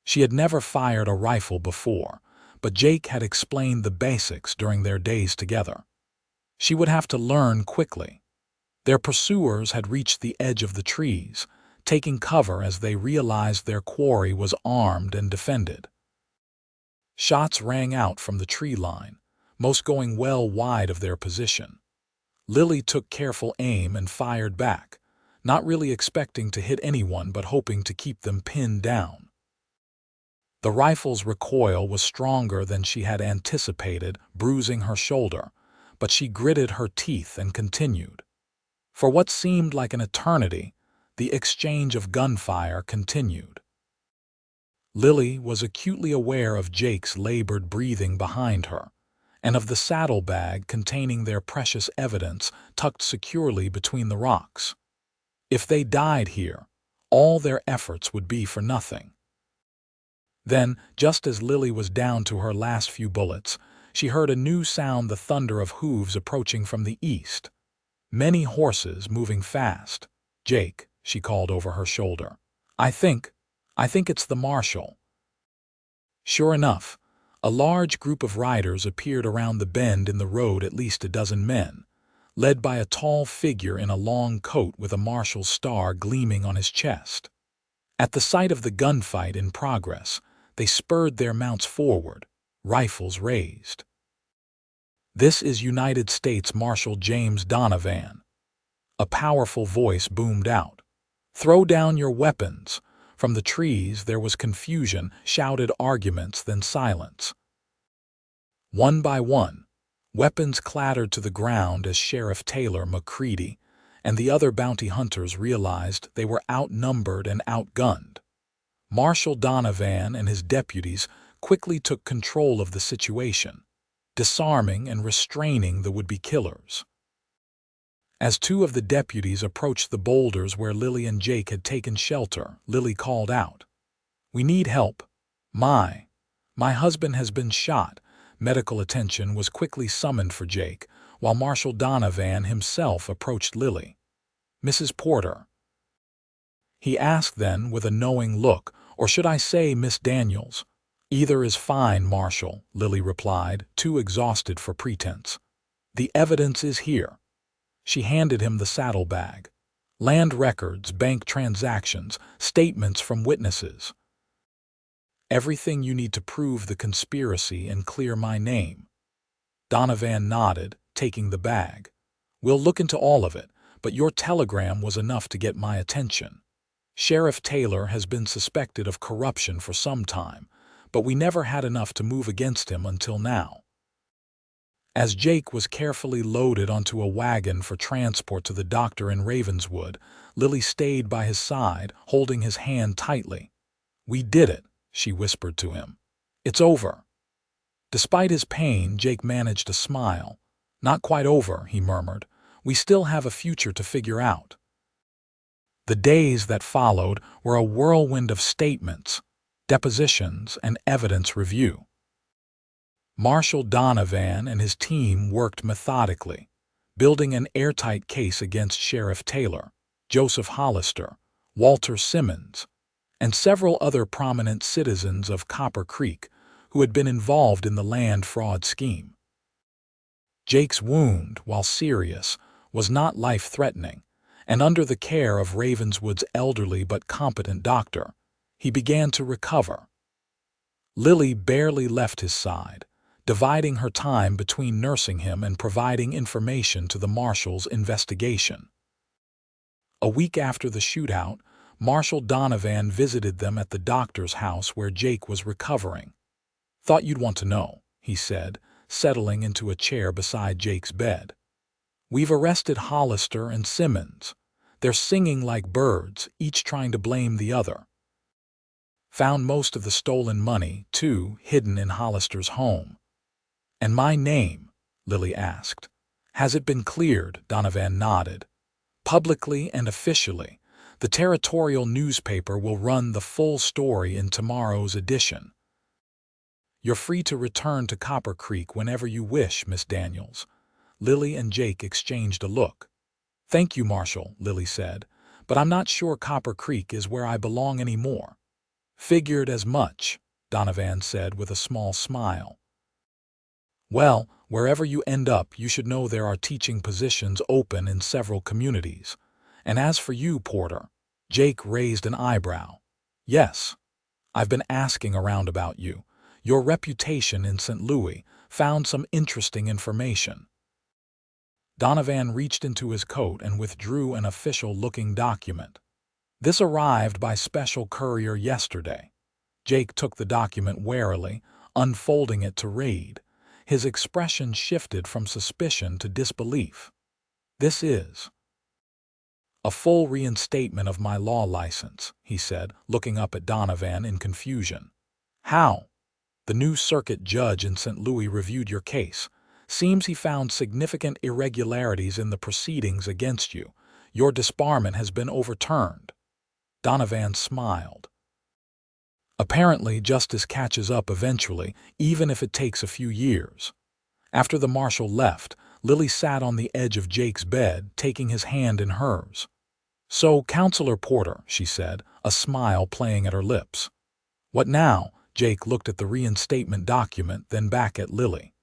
She had never fired a rifle before, but Jake had explained the basics during their days together. She would have to learn quickly. Their pursuers had reached the edge of the trees, taking cover as they realized their quarry was armed and defended. Shots rang out from the tree line, most going well wide of their position. Lily took careful aim and fired back, not really expecting to hit anyone but hoping to keep them pinned down. The rifle's recoil was stronger than she had anticipated, bruising her shoulder, but she gritted her teeth and continued. For what seemed like an eternity, the exchange of gunfire continued. Lily was acutely aware of Jake's labored breathing behind her, and of the saddlebag containing their precious evidence tucked securely between the rocks. If they died here, all their efforts would be for nothing. Then, just as Lily was down to her last few bullets, she heard a new sound, the thunder of hooves approaching from the east. Many horses moving fast. "Jake," she called over her shoulder. I think it's the marshal." Sure enough, a large group of riders appeared around the bend in the road, at least a dozen men, led by a tall figure in a long coat with a marshal's star gleaming on his chest. At the sight of the gunfight in progress, they spurred their mounts forward, rifles raised. "This is United States Marshal James Donovan," a powerful voice boomed out. "Throw down your weapons." From the trees there was confusion, shouted arguments, then silence. One by one, weapons clattered to the ground as Sheriff Taylor McCready and the other bounty hunters realized they were outnumbered and outgunned. Marshal Donovan and his deputies quickly took control of the situation, disarming and restraining the would-be killers. As two of the deputies approached the boulders where Lily and Jake had taken shelter, Lily called out, "We need help. My husband has been shot." Medical attention was quickly summoned for Jake, while Marshal Donovan himself approached Lily. Mrs. Porter?" he asked then with a knowing look. "Or should I say Miss Daniels?" "Either is fine, Marshal," Lily replied, too exhausted for pretense. "The evidence is here." She handed him the saddlebag. "Land records, bank transactions, statements from witnesses. Everything you need to prove the conspiracy and clear my name." Donovan nodded, taking the bag. "We'll look into all of it, but your telegram was enough to get my attention. Sheriff Taylor has been suspected of corruption for some time, but we never had enough to move against him until now." As Jake was carefully loaded onto a wagon for transport to the doctor in Ravenswood, Lily stayed by his side, holding his hand tightly. "We did it," she whispered to him. "It's over." Despite his pain, Jake managed a smile. "Not quite over," he murmured. "We still have a future to figure out." The days that followed were a whirlwind of statements, depositions, and evidence review. Marshal Donovan and his team worked methodically, building an airtight case against Sheriff Taylor, Joseph Hollister, Walter Simmons, and several other prominent citizens of Copper Creek who had been involved in the land fraud scheme. Jake's wound, while serious, was not life-threatening, and under the care of Ravenswood's elderly but competent doctor, he began to recover. Lily barely left his side, dividing her time between nursing him and providing information to the marshal's investigation. A week after the shootout, Marshal Donovan visited them at the doctor's house where Jake was recovering. "Thought you'd want to know," he said, settling into a chair beside Jake's bed. "We've arrested Hollister and Simmons. They're singing like birds, each trying to blame the other. Found most of the stolen money, too, hidden in Hollister's home." "And my name?" Lily asked. "Has it been cleared?" Donovan nodded. "Publicly and officially. The territorial newspaper will run the full story in tomorrow's edition. You're free to return to Copper Creek whenever you wish, Miss Daniels." Lily and Jake exchanged a look. "Thank you, Marshal," Lily said, "but I'm not sure Copper Creek is where I belong anymore." "Figured as much," Donovan said with a small smile. "Well, wherever you end up, you should know there are teaching positions open in several communities. And as for you, Porter," Jake raised an eyebrow. "Yes, I've been asking around about you. Your reputation in St. Louis, found some interesting information." Donovan reached into his coat and withdrew an official-looking document. "This arrived by special courier yesterday." Jake took the document warily, unfolding it to read. His expression shifted from suspicion to disbelief. "This is a full reinstatement of my law license," he said, looking up at Donovan in confusion. "How?" "The new circuit judge in St. Louis reviewed your case. Seems he found significant irregularities in the proceedings against you. Your disbarment has been overturned." Donovan smiled. "Apparently justice catches up eventually, even if it takes a few years." After the marshal left, Lily sat on the edge of Jake's bed, taking his hand in hers. "So, Counselor Porter," she said, a smile playing at her lips. "What now?" Jake looked at the reinstatement document, then back at Lily.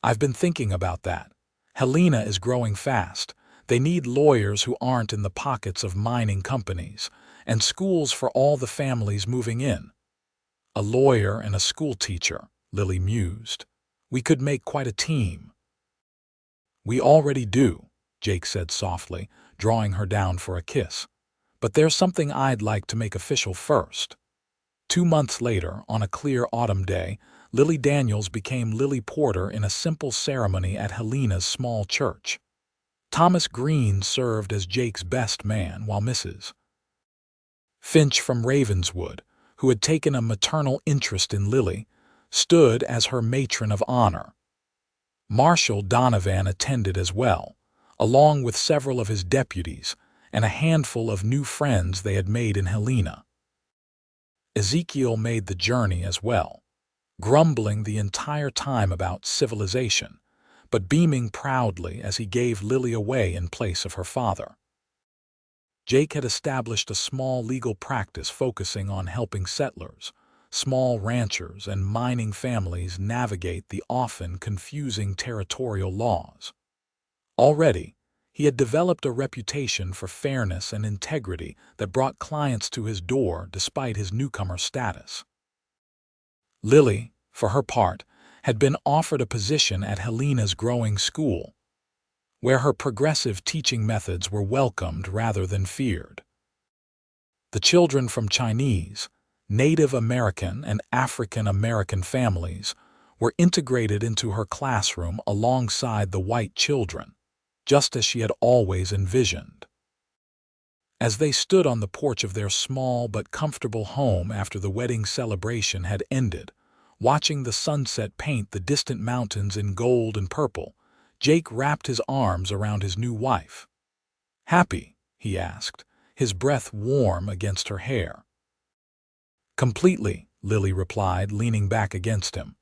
"I've been thinking about that. Helena is growing fast. They need lawyers who aren't in the pockets of mining companies, and schools for all the families moving in." "A lawyer and a schoolteacher," Lily mused. "We could make quite a team." "We already do," Jake said softly, drawing her down for a kiss. "But there's something I'd like to make official first." 2 months later, on a clear autumn day, Lily Daniels became Lily Porter in a simple ceremony at Helena's small church. Thomas Green served as Jake's best man, while Mrs. Finch from Ravenswood, who had taken a maternal interest in Lily, stood as her matron of honor. Marshal Donovan attended as well, along with several of his deputies and a handful of new friends they had made in Helena. Ezekiel made the journey as well, grumbling the entire time about civilization, but beaming proudly as he gave Lily away in place of her father. Jake had established a small legal practice focusing on helping settlers, small ranchers, and mining families navigate the often confusing territorial laws. Already, he had developed a reputation for fairness and integrity that brought clients to his door despite his newcomer status. Lily, for her part, had been offered a position at Helena's growing school, where her progressive teaching methods were welcomed rather than feared. The children from Chinese, Native American, and African American families were integrated into her classroom alongside the white children, just as she had always envisioned. As they stood on the porch of their small but comfortable home after the wedding celebration had ended, watching the sunset paint the distant mountains in gold and purple, Jake wrapped his arms around his new wife. "Happy?" he asked, his breath warm against her hair. "Completely," Lily replied, leaning back against him.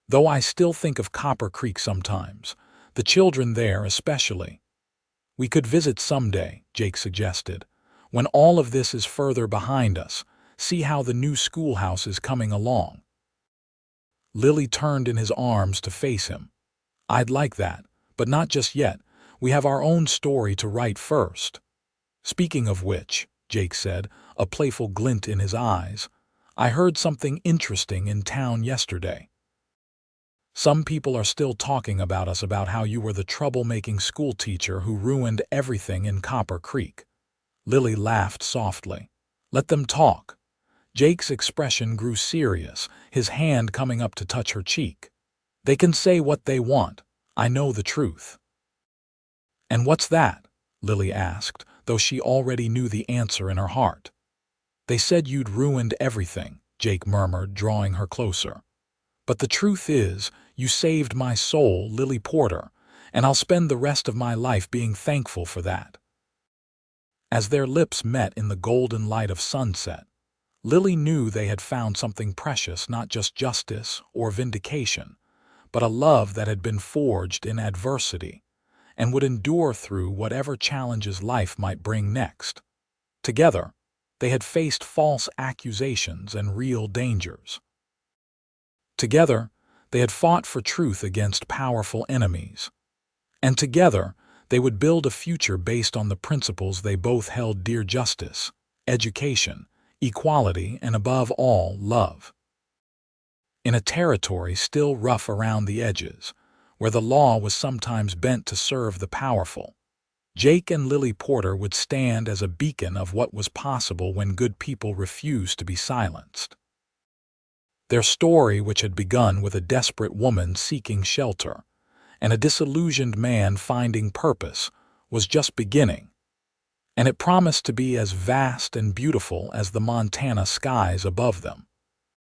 "Though I still think of Copper Creek sometimes, the children there especially." "We could visit someday," Jake suggested. "When all of this is further behind us, see how the new schoolhouse is coming along." Lily turned in his arms to face him. "I'd like that, but not just yet. We have our own story to write first." "Speaking of which," Jake said, a playful glint in his eyes, "I heard something interesting in town yesterday. Some people are still talking about us about how you were the troublemaking schoolteacher who ruined everything in Copper Creek." Lily laughed softly. "Let them talk." Jake's expression grew serious, his hand coming up to touch her cheek. "They can say what they want. I know the truth." "And what's that?" Lily asked, though she already knew the answer in her heart. "They said you'd ruined everything," Jake murmured, drawing her closer. "But the truth is, you saved my soul, Lily Porter, and I'll spend the rest of my life being thankful for that." As their lips met in the golden light of sunset, Lily knew they had found something precious, not just justice or vindication, but a love that had been forged in adversity and would endure through whatever challenges life might bring next. Together, they had faced false accusations and real dangers. Together, they had fought for truth against powerful enemies. And together, they would build a future based on the principles they both held dear: justice, education, equality, and above all, love. In a territory still rough around the edges, where the law was sometimes bent to serve the powerful, Jake and Lily Porter would stand as a beacon of what was possible when good people refused to be silenced. Their story, which had begun with a desperate woman seeking shelter and a disillusioned man finding purpose, was just beginning, and it promised to be as vast and beautiful as the Montana skies above them.